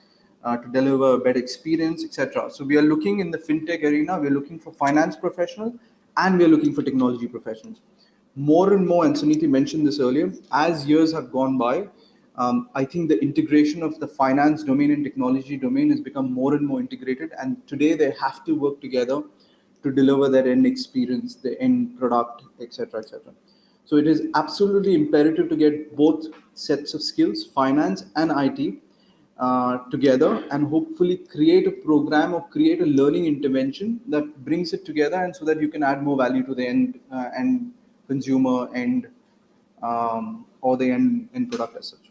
to deliver a better experience, etc. So we are looking in the fintech arena, we're looking for finance professionals and we're looking for technology professionals. More and more, and Suniti mentioned this earlier, as years have gone by, I think the integration of the finance domain and technology domain has become more and more integrated. And today they have to work together to deliver their end experience, the end product, etc., etc. So it is absolutely imperative to get both sets of skills, finance and IT, together, and hopefully create a program or create a learning intervention that brings it together, and so that you can add more value to the end consumer end, or the end product as such.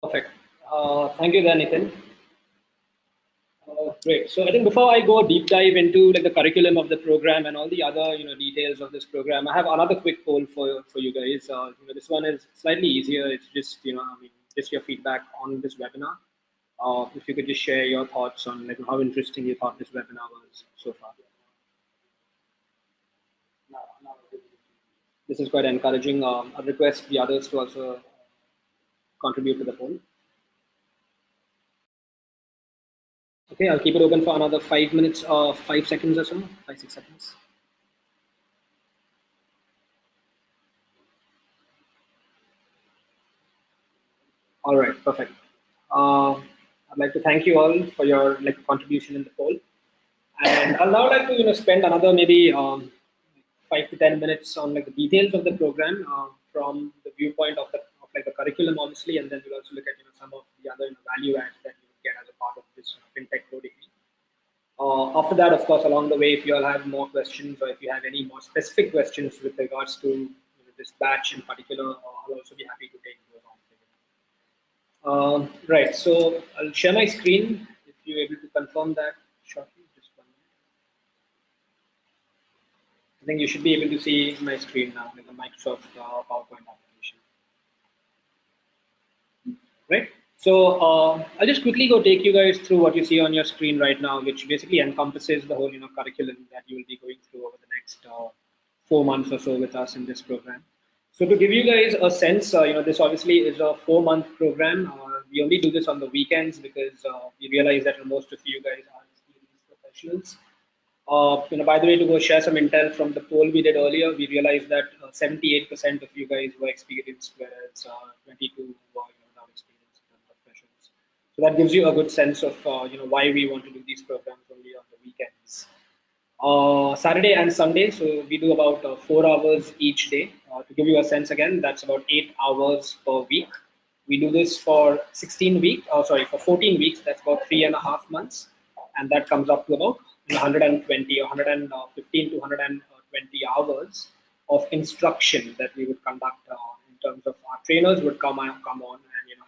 Perfect. Thank you, there, Nikhil. Great. So I think before I go deep dive into like the curriculum of the program and all the other details of this program, I have another quick poll for you guys. This one is slightly easier. It's just just your feedback on this webinar. If you could just share your thoughts on like how interesting you thought this webinar was so far. This is quite encouraging. I request the others to also contribute to the poll. Okay, I'll keep it open for another 5 minutes or 5 seconds or so, 5, 6 seconds. All right, perfect. I'd like to thank you all for your contribution in the poll, and I'll now like to spend another maybe 5 to 10 minutes on the details of the program from the viewpoint of the curriculum, obviously, and then we'll also look at some of the other value adds that you get as a part of this fintech Prodegree. After that, of course, along the way, if you all have more questions or if you have any more specific questions with regards to this batch in particular, I'll also be happy to take those on. Right, so I'll share my screen if you're able to confirm that shortly. Just 1 minute. I think you should be able to see my screen now, like the Microsoft PowerPoint application. Right, so I'll just quickly go take you guys through what you see on your screen right now, which basically encompasses the whole curriculum that you will be going through over the next 4 months or so with us in this program. So to give you guys a sense, this obviously is a 4-month program. We only do this on the weekends because we realize that most of you guys are experienced professionals. By the way, to go share some intel from the poll we did earlier, we realized that 78% of you guys were experienced, whereas 22 were not experienced in terms of professionals. So that gives you a good sense of why we want to do these programs only on the weekends. Saturday and Sunday, so we do about 4 hours each day. To give you a sense again, that's about 8 hours per week. We do this for 16 weeks, for 14 weeks, that's about 3.5 months. And that comes up to about 120 or 115 to 120 hours of instruction that we would conduct in terms of our trainers would come on and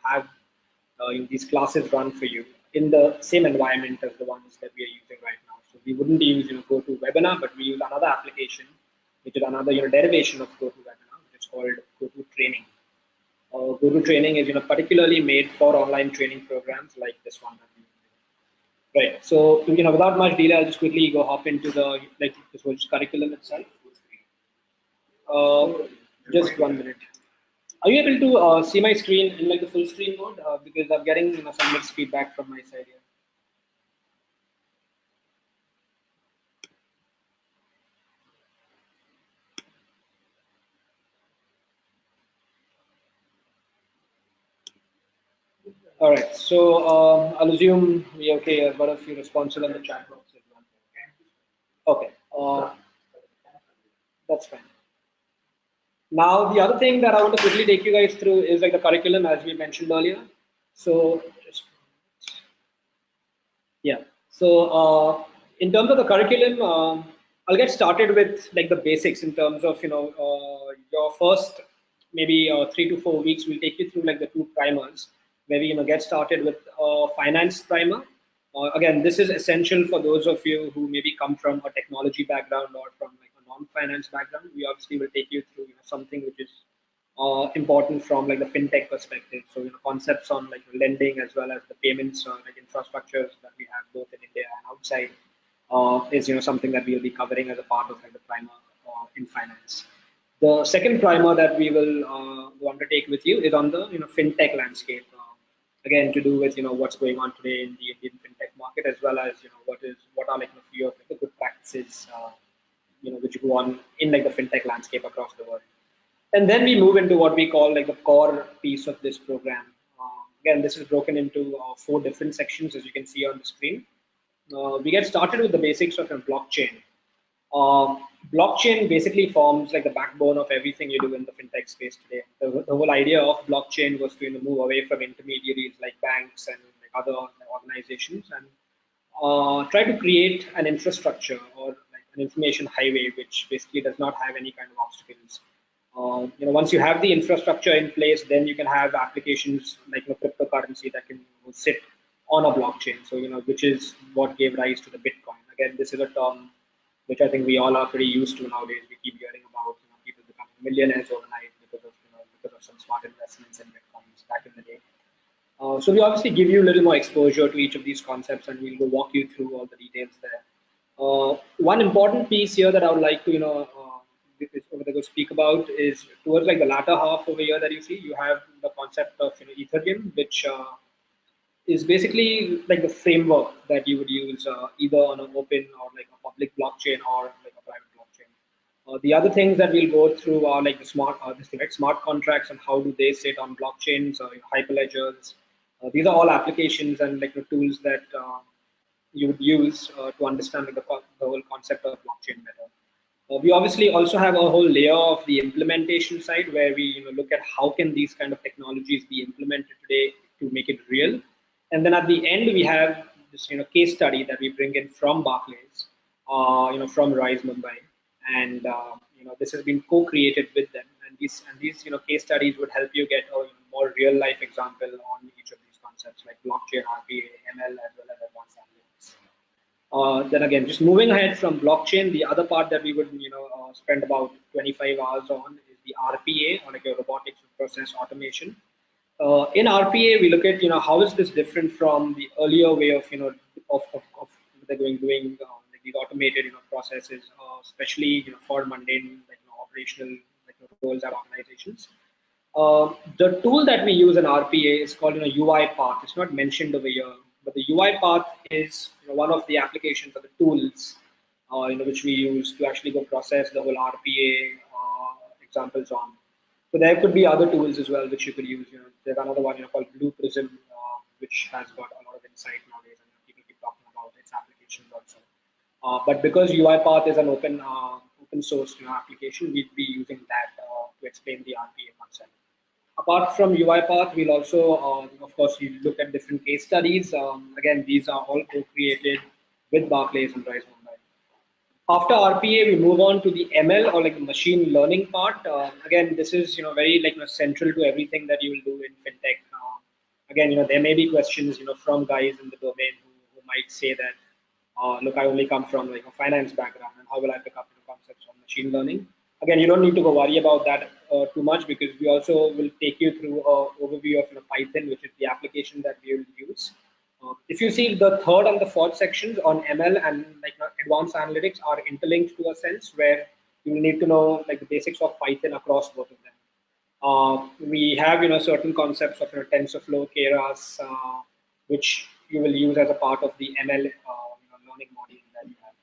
have these classes run for you in the same environment as the ones that we are using right now. So we wouldn't use GoToWebinar, but we use another application, which is another derivation of GoToWebinar, which is called GoToTraining. GoToTraining is particularly made for online training programs like this one that we do. Right. So without much delay, I'll just quickly go hop into the this whole curriculum itself. Just 1 minute. Are you able to see my screen in the full screen mode? Because I'm getting some mixed feedback from my side here. All right. So I'll assume we okay. I've got a few responses on the chat box as well. Okay. That's fine. Now, the other thing that I want to quickly take you guys through is like the curriculum, as we mentioned earlier. So, just, yeah. So, in terms of the curriculum, I'll get started with like the basics in terms of your first maybe 3 to 4 weeks. We'll take you through like the two primers where we get started with finance primer. Again, this is essential for those of you who maybe come from a technology background or from like a non-finance background. We obviously will take you through something which is important from like the fintech perspective. So concepts on like lending as well as the payments like infrastructures that we have both in India and outside is something that we'll be covering as a part of like the primer in finance. The second primer that we will want to take with you is on the fintech landscape. Again, to do with what's going on today in the Indian fintech market, as well as what are like a few of like, the good practices which go on in like the fintech landscape across the world. And then we move into what we call like the core piece of this program. Again, this is broken into 4 different sections, as you can see on the screen. We get started with the basics of a blockchain. Blockchain basically forms like the backbone of everything you do in the fintech space today. The whole idea of blockchain was to move away from intermediaries like banks and like other organizations and try to create an infrastructure or like an information highway which basically does not have any kind of obstacles. Once you have the infrastructure in place, then you can have applications like cryptocurrency that can sit on a blockchain. So which is what gave rise to the Bitcoin. Again, this is a term which I think we all are pretty used to nowadays. We keep hearing about people becoming millionaires overnight because of some smart investments in Bitcoins back in the day. So we obviously give you a little more exposure to each of these concepts, and we'll go walk you through all the details there. One important piece here that I would like to speak about is towards like the latter half over here that you see. You have the concept of Ethereum, which is basically like the framework that you would use either on an open or like a public blockchain or like a private blockchain. The other things that we'll go through are like the smart contracts and how do they sit on blockchains or hyperledgers. These are all applications and like the tools that you would use to understand like, the whole concept of blockchain better. We obviously also have a whole layer of the implementation side where we look at how can these kind of technologies be implemented today to make it real. And then at the end we have this case study that we bring in from Barclays, from Rise Mumbai, and this has been co-created with them. And these case studies would help you get a more real life example on each of these concepts like blockchain, RPA, ML, as well as advanced analytics. Then again, just moving ahead from blockchain, the other part that we would spend about 25 hours on is the RPA, or like your robotics process automation. In RPA, we look at how is this different from the earlier way of of doing like these automated processes, especially for mundane like operational like roles at organizations. The tool that we use in RPA is called UiPath. It's not mentioned over here, but the UiPath is one of the applications or the tools which we use to actually go process the whole RPA examples on. So there could be other tools as well which you could use. There's another one called Blue Prism, which has got a lot of insight nowadays, and people keep talking about its applications also. But because UiPath is an open source application, we'd be using that to explain the RPA concept. Apart from UiPath, we'll also, of course, you look at different case studies. Again, these are all co-created with Barclays and Rise Mumbai. After RPA, we move on to the ML or like the machine learning part. Again, this is very like central to everything that you will do in fintech. Again, there may be questions from guys in the domain who might say that, look, I only come from like a finance background, and how will I pick up the concepts of machine learning? Again, you don't need to go worry about that too much, because we also will take you through an overview of Python, which is the application that we will use. If you see, the third and the fourth sections on ML and like advanced analytics are interlinked to a sense where you will need to know like the basics of Python across both of them. We have certain concepts of TensorFlow, Keras, which you will use as a part of the ML learning module that you have.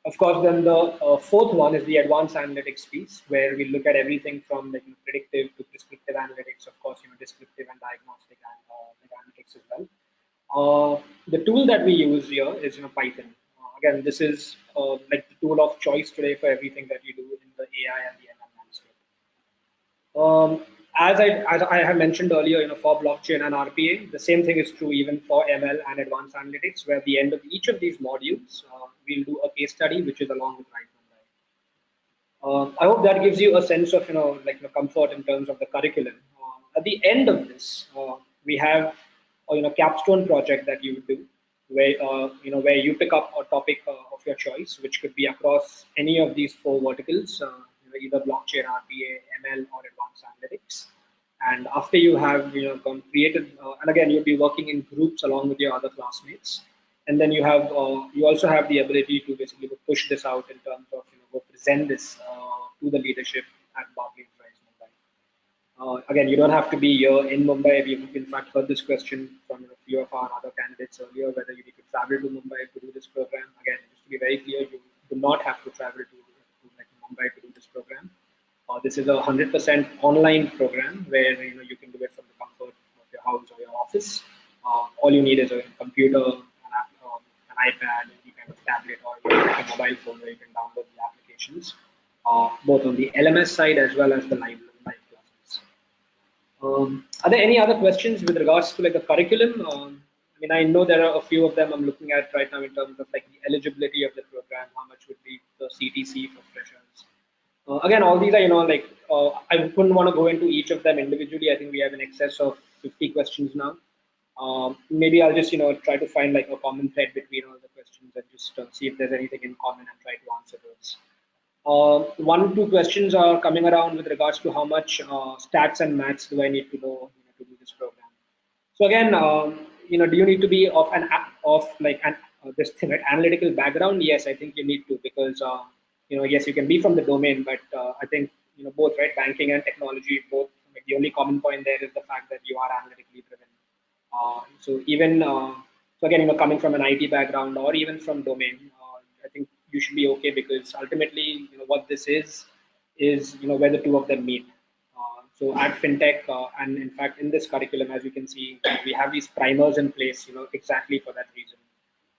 Of course, then the fourth one is the advanced analytics piece, where we look at everything from like predictive to prescriptive analytics. Of course, descriptive and diagnostic and like analytics as well. The tool that we use here is Python. Again, this is like the tool of choice today for everything that you do in the AI and the ML landscape. As I have mentioned earlier, for blockchain and RPA, the same thing is true even for ML and advanced analytics, where at the end of each of these modules, we'll do a case study, which is along with right. I hope that gives you a sense of comfort in terms of the curriculum. At the end of this, we have a capstone project that you do, where you pick up a topic of your choice, which could be across any of these four verticals, either blockchain, RPA, ML, or advanced analytics. And after you have created, and again you'll be working in groups along with your other classmates, and then you also have the ability to basically push this out in terms of go present this to the leadership at Barclays Mumbai. Again, you don't have to be here in Mumbai. We've in fact heard this question from a few of our other candidates earlier, whether you need to travel to Mumbai to do this program. Again, just to be very clear, you do not have to travel to Mumbai to do this program. This is a 100% online program where you can do it from the comfort of your house or your office. All you need is a computer, an iPad, any kind of tablet, or a mobile phone where you can download the applications, both on the LMS side as well as the live classes. Are there any other questions with regards to the curriculum? I mean, I know there are a few of them I'm looking at right now in terms of the eligibility of the program, how much would be the CTC for freshers. Again, all these are, I wouldn't want to go into each of them individually. I think we have an excess of 50 questions now. Maybe I'll just, try to find a common thread between all the questions and just see if there's anything in common and try to answer those. One or two questions are coming around with regards to how much stats and maths do I need to know to do this program. So again, do you need to be of this thing, right? Analytical background? Yes, I think you need to, because yes, you can be from the domain, but I think both, right, banking and technology, both. The only common point there is the fact that you are analytically driven. So even so again, coming from an IT background or even from domain, I think you should be okay, because ultimately, what this is where the two of them meet. So at Fintech, and in fact in this curriculum, as you can see, we have these primers in place, exactly for that reason.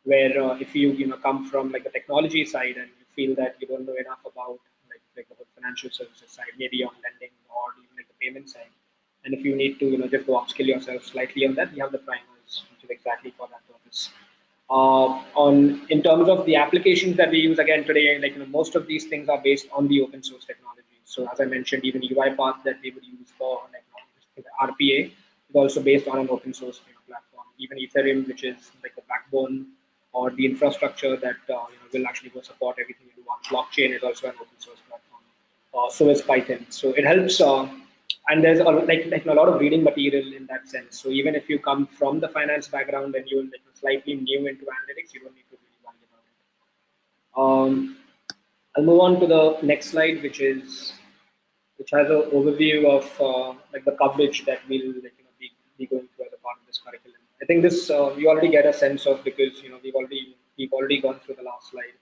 Where if you come from the technology side and you feel that you don't know enough about the financial services side, maybe on lending or even the payment side, and if you need to just go upskill yourself slightly on that, you have the primers, which is exactly for that purpose. On in terms of the applications that we use, again today, most of these things are based on the open source technology. So as I mentioned, even UiPath that we would use for RPA is also based on an open source platform. Even Ethereum, which is the backbone or the infrastructure that will actually go support everything you do on blockchain, is also an open source platform. So is Python. So it helps. And there's a lot of reading material in that sense. So even if you come from the finance background and you're slightly new into analytics, you don't need to really worry about it. I'll move on to the next slide, which has an overview of the coverage that we'll be going through as a part of this curriculum. I think this you already get a sense of, because we've already gone through the last slide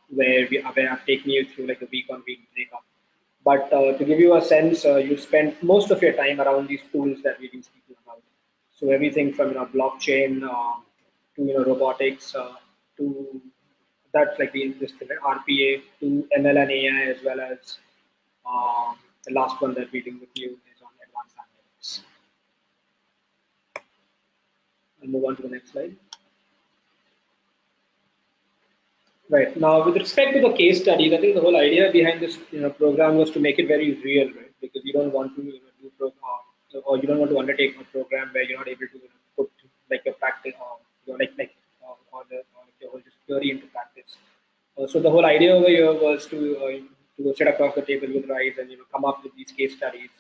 where I've taken you through the week on week breakup. But to give you a sense, you spend most of your time around these tools that we've been speaking about. So everything from blockchain to robotics to that's this thing, RPA, to ML and AI, as well as the last one that we do with you is on advanced analytics. I'll move on to the next slide. Right. Now, with respect to the case studies, I think the whole idea behind this program was to make it very real, right? Because you don't want to do or you don't want to undertake a program where you're not able to put your practice or your whole theory into practice. So the whole idea over here was to sit across the table with Rise and come up with these case studies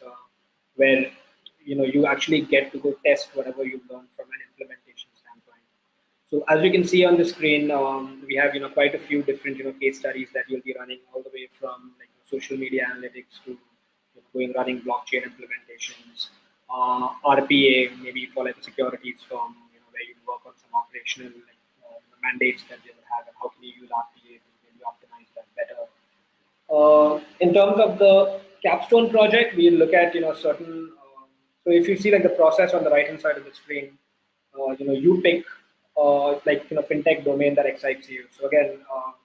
where you actually get to go test whatever you've learned from an implementation standpoint. So as you can see on the screen, we have quite a few different case studies that you'll be running, all the way from social media analytics to running blockchain implementations, RPA maybe for a securities firm, where you work on some operational mandates that they would have, and how can you use RPA to In terms of the capstone project, we look at certain. So if you see like the process on the right hand side of the screen, you pick like fintech domain that excites you. So again,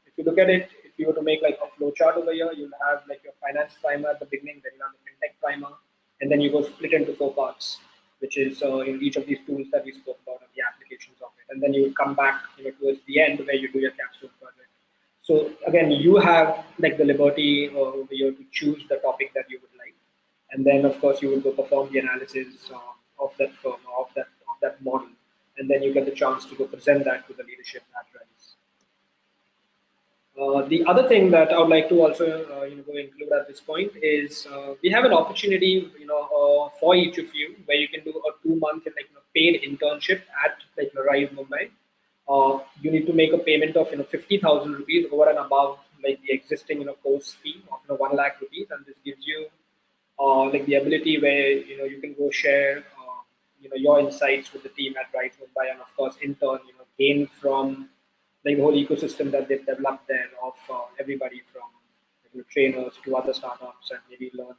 if you look at it, if you were to make like a flow chart over here, you'll have like your finance primer at the beginning, then you have the fintech primer, and then you go split into 4 parts, which is in each of these tools that we spoke about and the applications of it, and then you come back towards the end where you do your capstone project. So again, you have like the liberty over here to choose the topic that you would like, and then of course you will go perform the analysis of that firm, of that model, and then you get the chance to go present that to the leadership at Rise. The other thing that I would like to also go include at this point is we have an opportunity for each of you where you can do a 2 month like paid internship at like Rise Mumbai. You need to make a payment of 50,000 rupees over and above like the existing course fee of 1 lakh rupees, and this gives you like the ability where you can go share your insights with the team at Rise Mumbai, and of course in turn gain from like the whole ecosystem that they've developed there of everybody from trainers to other startups, and maybe learn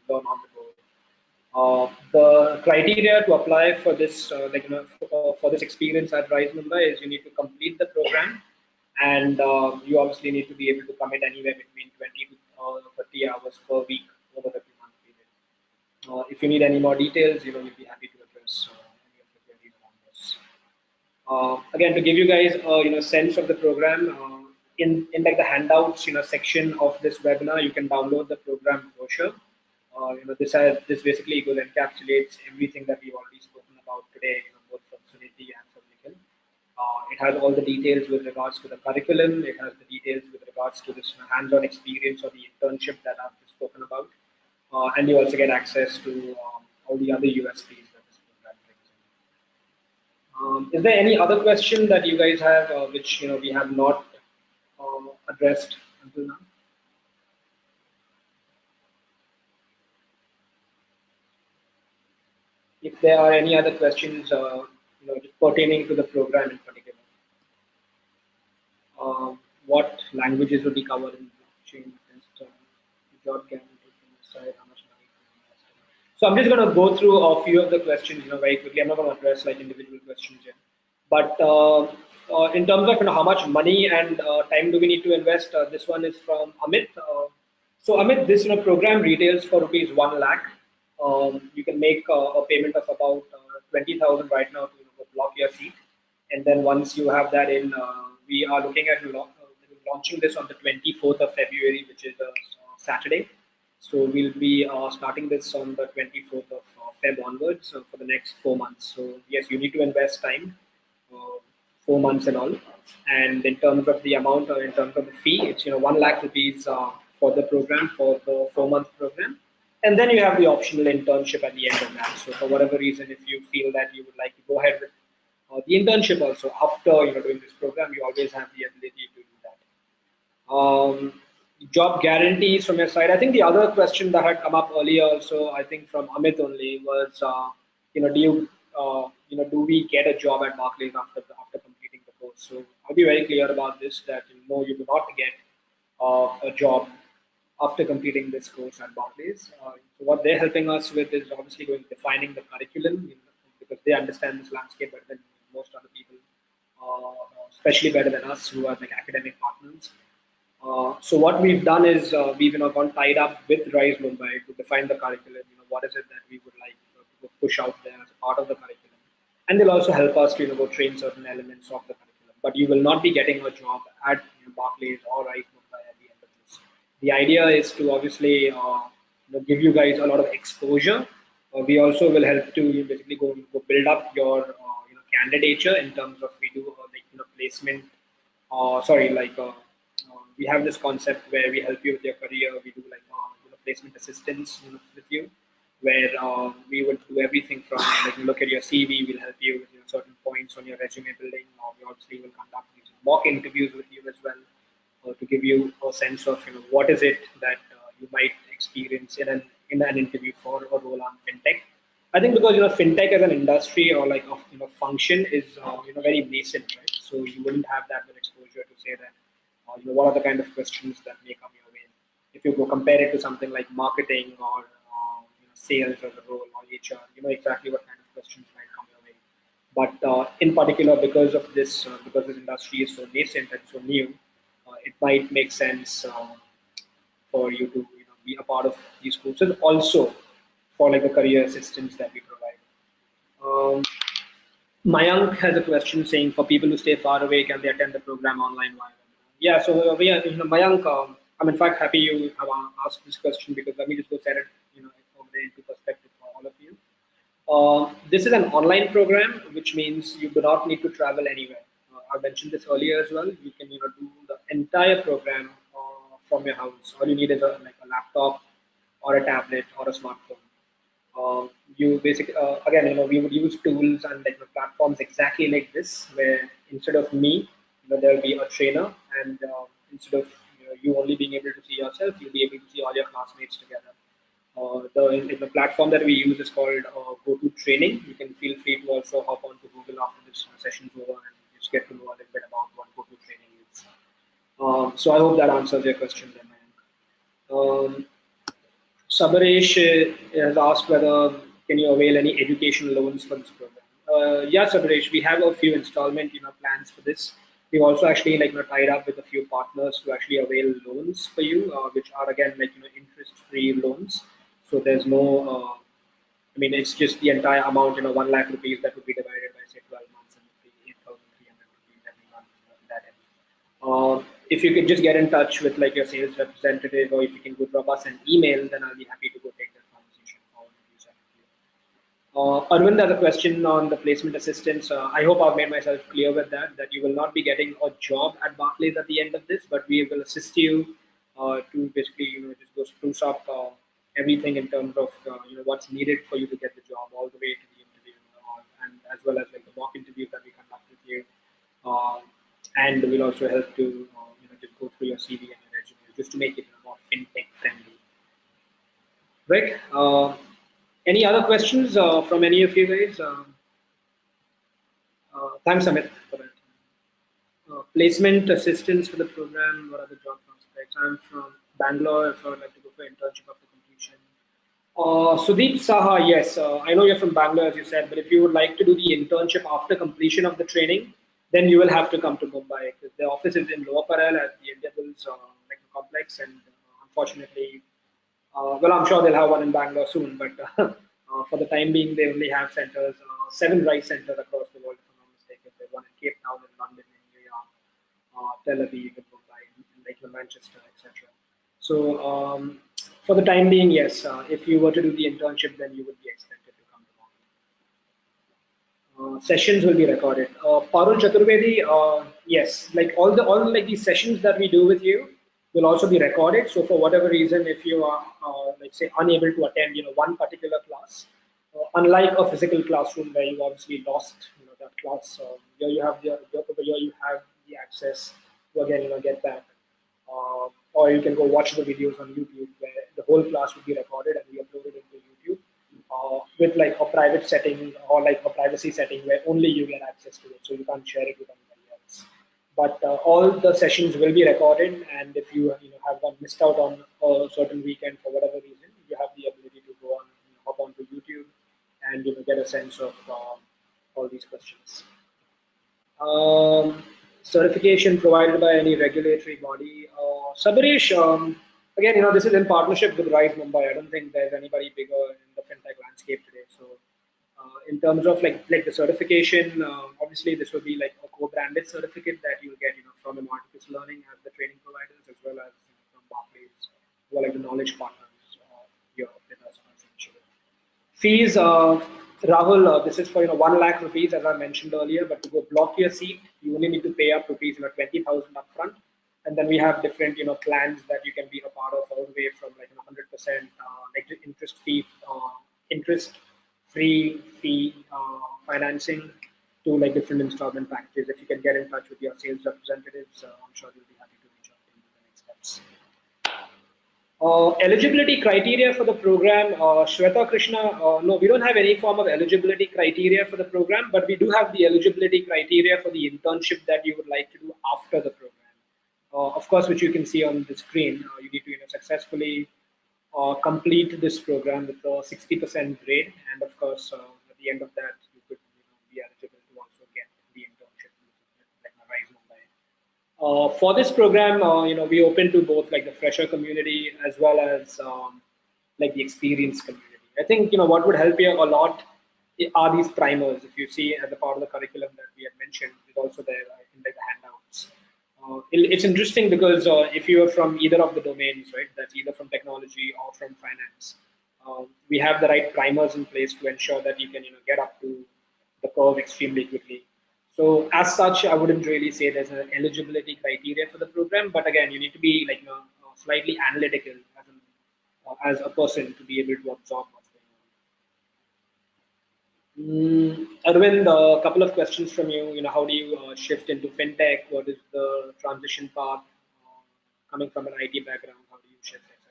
on the go. The criteria to apply for this, for this experience at Rise Mumbai is you need to complete the program, and you obviously need to be able to commit anywhere between 20 to 30 hours per week over the 2 month period. If you need any more details, we'll be happy to address any of the queries around this. Again, to give you guys sense of the program, in like the handouts section of this webinar, you can download the program brochure. This basically encapsulates everything that we've already spoken about today, both from Suniti and from Nikhil. It has all the details with regards to the curriculum. It has the details with regards to this hands-on experience or the internship that I've just spoken about, and you also get access to all the other USPs that this program brings in. Is there any other question that you guys have, which we have not addressed until now? If there are any other questions, just pertaining to the program in particular, what languages will be covered in blockchain test, job guarantee from the side, how much money to invest in. So I'm just going to go through a few of the questions, very quickly. I'm not going to address like individual questions here, but in terms of how much money and time do we need to invest, this one is from Amit. So Amit, this program retails for rupees 1 lakh. You can make a payment of about 20,000 right now to block your seat, and then once you have that in, we are looking at launching this on the 24th of February, which is a Saturday. So we'll be starting this on the 24th of Feb onwards for the next 4 months. So yes, you need to invest time, 4 months and all. And in terms of the amount, or in terms of the fee, it's 1 lakh rupees for the program, for the 4 month program. And then you have the optional internship at the end of that. So for whatever reason, if you feel that you would like to go ahead with the internship also after doing this program, you always have the ability to do that. Job guarantees from your side. I think the other question that had come up earlier also, I think from Amit only, was do we get a job at Barclays after completing the course? So I'll be very clear about this, that no, you do not get a job after completing this course at Barclays. So what they're helping us with is obviously defining the curriculum, because they understand this landscape better than most other people, especially better than us who are like academic partners. So what we've done is we've gone tied up with Rise Mumbai to define the curriculum. What is it that we would like to push out there as a part of the curriculum, and they'll also help us to go train certain elements of the curriculum. But you will not be getting a job at Barclays or Rise Mumbai at the end of this. The idea is to obviously give you guys a lot of exposure. We also will help to basically go build up your candidature in terms of we do placement. We have this concept where we help you with your career. We do like placement assistance with you, where we will do everything from look at your CV. We'll help you with certain points on your resume building. We obviously will conduct these mock interviews with you as well, to give you a sense of what is it that you might experience in an interview for a role on fintech. I think because fintech as an industry or like function is very nascent, right? So you wouldn't have that much exposure to say that what are the kind of questions that may come your way. if you go compare it to something like marketing or sales or the role or HR, you know exactly what kind of questions might come your way. But in particular, because this industry is so nascent and so new, it might make sense for you to be a part of these courses. Also, for like the career assistance that we provide. Mayank has a question saying, for people who stay far away, can they attend the program online? Yeah, so we are, Mayank, I'm in fact happy you have asked this question, because let me just go set it, over there into perspective for all of you. This is an online program, which means you do not need to travel anywhere. I mentioned this earlier as well. You can do the entire program from your house. All you need is like a laptop or a tablet or a smartphone. You basically again, we would use tools and like platforms exactly like this, where instead of me, there will be a trainer, and instead of you only being able to see yourself, you'll be able to see all your classmates together. The platform that we use is called GoTo Training. You can feel free to also hop on to Google after this session's over and just get to know a little bit about what GoTo Training is. So I hope that answers your question then, Mayank. Sabaresh has asked whether can you avail any education loans for this program. Yeah, Sabaresh, we have a few installment plans for this. We've also actually tied up with a few partners to actually avail loans for you, which are again interest-free loans. So there's no, I mean, it's just the entire amount, 1 lakh rupees that would be divided by say 12 months, and 8,300 rupees every month. If you could just get in touch with your sales representative, or if you can go drop us an email, then I'll be happy to go take that conversation forward with you separately. Arvind has a question on the placement assistance. I hope I've made myself clear with that you will not be getting a job at Barclays at the end of this, but we will assist you to basically just go spruce up everything in terms of what's needed for you to get the job, all the way to the interview, and as well as the mock interviews that we conduct with you. And we'll also help to just go through your CV and your resume just to make it more fintech friendly. Right? Any other questions from any of you guys? Thanks, Amit, for that. Placement assistance for the program. What are the job prospects? I'm from Bangalore, so I'd like to go for internship after completion. Sudeep Saha, yes, I know you're from Bangalore, as you said, but if you would like to do the internship after completion of the training, then you will have to come to Mumbai, because the office is in Lower Parel at the Indiabulls complex, and unfortunately, well, I'm sure they'll have one in Bangalore soon, but for the time being, they only have centers, 7 RISE centers across the world, if I'm not mistaken. There's one in Cape Town, in London, in New York, Tel Aviv, in Mumbai, in Manchester, etc. So for the time being, yes, if you were to do the internship, then you would be expected to come to Mumbai. Sessions will be recorded. Parul Chaturvedi, yes, all these sessions that we do with you will also be recorded. So for whatever reason, if you are say unable to attend one particular class, unlike a physical classroom where you obviously lost that class, here you have the access to again get that, or you can go watch the videos on YouTube, where the whole class would be recorded and we upload it into YouTube with a private setting, or a privacy setting where only you get access to it, so you can't share it with anybody else. But all the sessions will be recorded, and if you have missed out on a certain weekend for whatever reason, you have the ability to go on, hop onto YouTube, and get a sense of all these questions. Certification provided by any regulatory body. Sabaresh, again, this is in partnership with RISE Mumbai. I don't think there's anybody bigger in the fintech landscape today. So in terms of the certification, obviously this will be a co-branded certificate that you'll get from Imarticus Learning as the training providers, as well as from Barclays, who are the knowledge partners here with us essentially. Fees, Rahul, this is for 1 lakh rupees, as I mentioned earlier, but to go block your seat, you only need to pay up rupees 20,000 upfront, and then we have different plans that you can be a part of, all the way from 100% interest-free fee financing to different installment packages. If you can get in touch with your sales representatives, I'm sure they'll be happy to reach out to you with the next steps. Eligibility criteria for the program, Shweta Krishna, no, we don't have any form of eligibility criteria for the program, but we do have the eligibility criteria for the internship that you would like to do after the program. Of course, which you can see on the screen. You need to successfully complete this program with a 60% grade, and of course, at the end of that, you could be eligible to also get the internship, like Rise Mumbai. For this program, we open to both like the fresher community as well as like the experienced community. I think what would help you a lot are these primers. If you see as a part of the curriculum that we had mentioned, is also there in like the handouts. It's interesting because if you are from either of the domains, right, that's either from technology or from finance, we have the right primers in place to ensure that you can get up to the curve extremely quickly. So as such, I wouldn't really say there's an eligibility criteria for the program, but again, you need to be like slightly analytical as a person to be able to absorb what's going on. Arvind, a couple of questions from you. How do you shift into fintech? What is the transition path? Coming from an IT background, how do you shift, etc.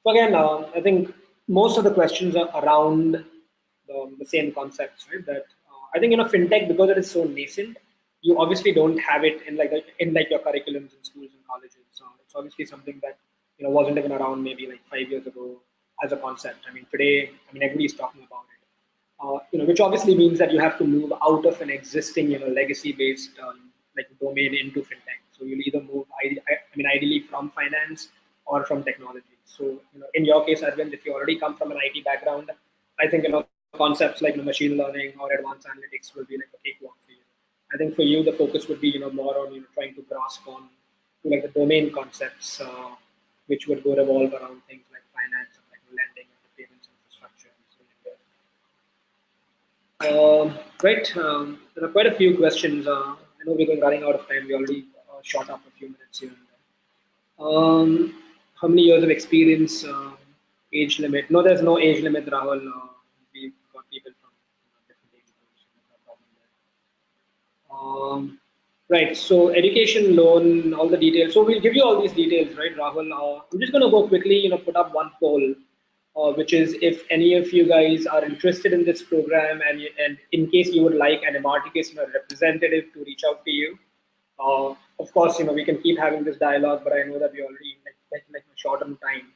So again, I think most of the questions are around the same concepts, right? That I think fintech, because it is so nascent, you obviously don't have it in like your curriculums in schools and colleges. So it's obviously something that wasn't even around maybe like 5 years ago as a concept. I mean, today, everybody's talking about it. Which obviously means that you have to move out of an existing, legacy-based like domain into fintech. So you'll either move, ideally from finance or from technology. So, in your case, Arvind, if you already come from an IT background, I think concepts like machine learning or advanced analytics will be like a cakewalk for you. I think for you, the focus would be more on trying to grasp on to like the domain concepts, which would go revolve around things like finance and like lending and the payments infrastructure. Right. There are quite a few questions. I know we're running out of time. We already shot up a few minutes here and there. How many years of experience? Age limit? No, there's no age limit, Rahul. We've got people from different age groups. No problem there. Right. So education loan, all the details. So we'll give you all these details, right, Rahul? I'm just going to go quickly, put up one poll, which is if any of you guys are interested in this program, and in case you would like an Imarticus representative to reach out to you. Of course, we can keep having this dialogue, but I know that we already like short on time.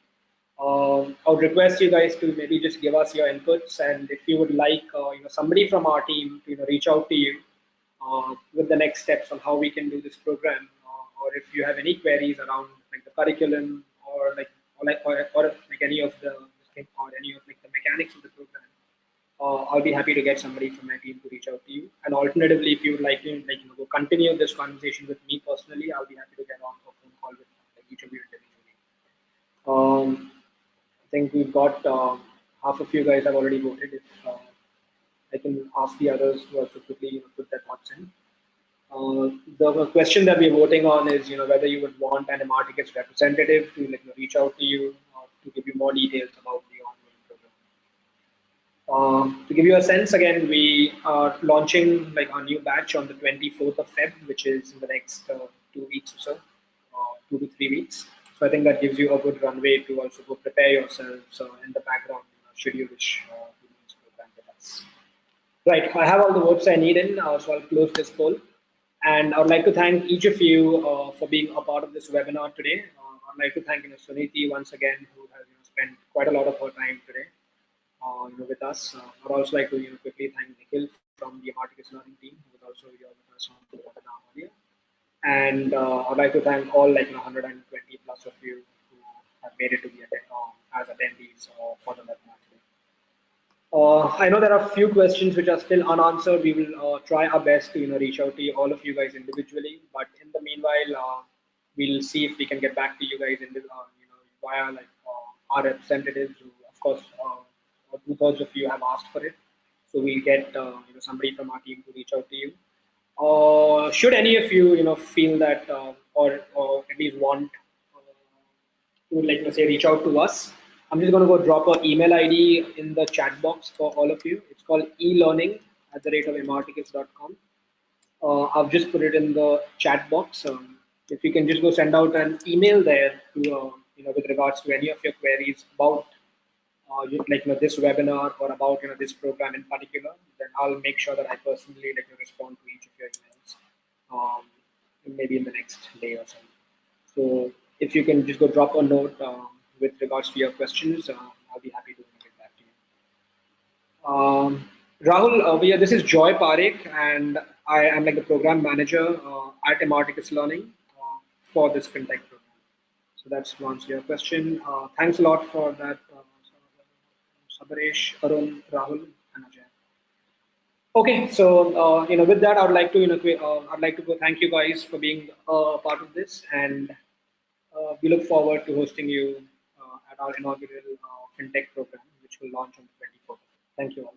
I would request you guys to maybe just give us your inputs, and if you would like, somebody from our team to reach out to you with the next steps on how we can do this program, or if you have any queries around like the curriculum or like any of the or any of like the mechanics of the program. I'll be happy to get somebody from my team to reach out to you. And alternatively, if you would like to go continue this conversation with me personally, I'll be happy to get on a phone call with each of you individually. I think we've got half of you guys have already voted. If I can ask the others to also quickly put their thoughts in. The question that we're voting on is whether you would want an Imarticus representative to reach out to you to give you more details about the ongoing program. To give you a sense, again, we are launching like our new batch on the 24th of Feb, which is in the next 2 weeks or so, 2 to 3 weeks. So I think that gives you a good runway to also go prepare yourselves in the background, should you wish to do this program with us. Right, I have all the votes I need in, so I'll close this poll. And I would like to thank each of you for being a part of this webinar today. I'd like to thank Suniti once again, who has spent quite a lot of her time today with us. I'd also like to quickly thank Nikhil from the Imarticus Learning team, who was also here with us on the webinar earlier. And I'd like to thank all 120 plus of you who have made it to the as attendees for the webinar today. I know there are a few questions which are still unanswered. We will try our best to reach out to you, all of you guys individually. But in the meanwhile, we'll see if we can get back to you guys via our representatives, who of course 2/3 of you have asked for it. So we'll get somebody from our team to reach out to you. Should any of you feel that or at least want to say reach out to us, I'm just going to go drop an email ID in the chat box for all of you. It's called elearning@imarticus.com. I've just put it in the chat box. If you can just go send out an email there to with regards to any of your queries about this webinar or about this program in particular, then I'll make sure that I personally respond to each of your emails maybe in the next day or so. So if you can just go drop a note with regards to your questions, I'll be happy to get back to you. Rahul, yeah, this is Joy Parekh, and I am like the program manager at Imarticus Learning for this fintech program. So that's to answer your question. Thanks a lot for that, Sabaresh, Arun, Rahul, and Ajay. Okay, so with that, I would like to I'd like to go thank you guys for being part of this, and we look forward to hosting you at our inaugural fintech program, which will launch on the 24th. Thank you all.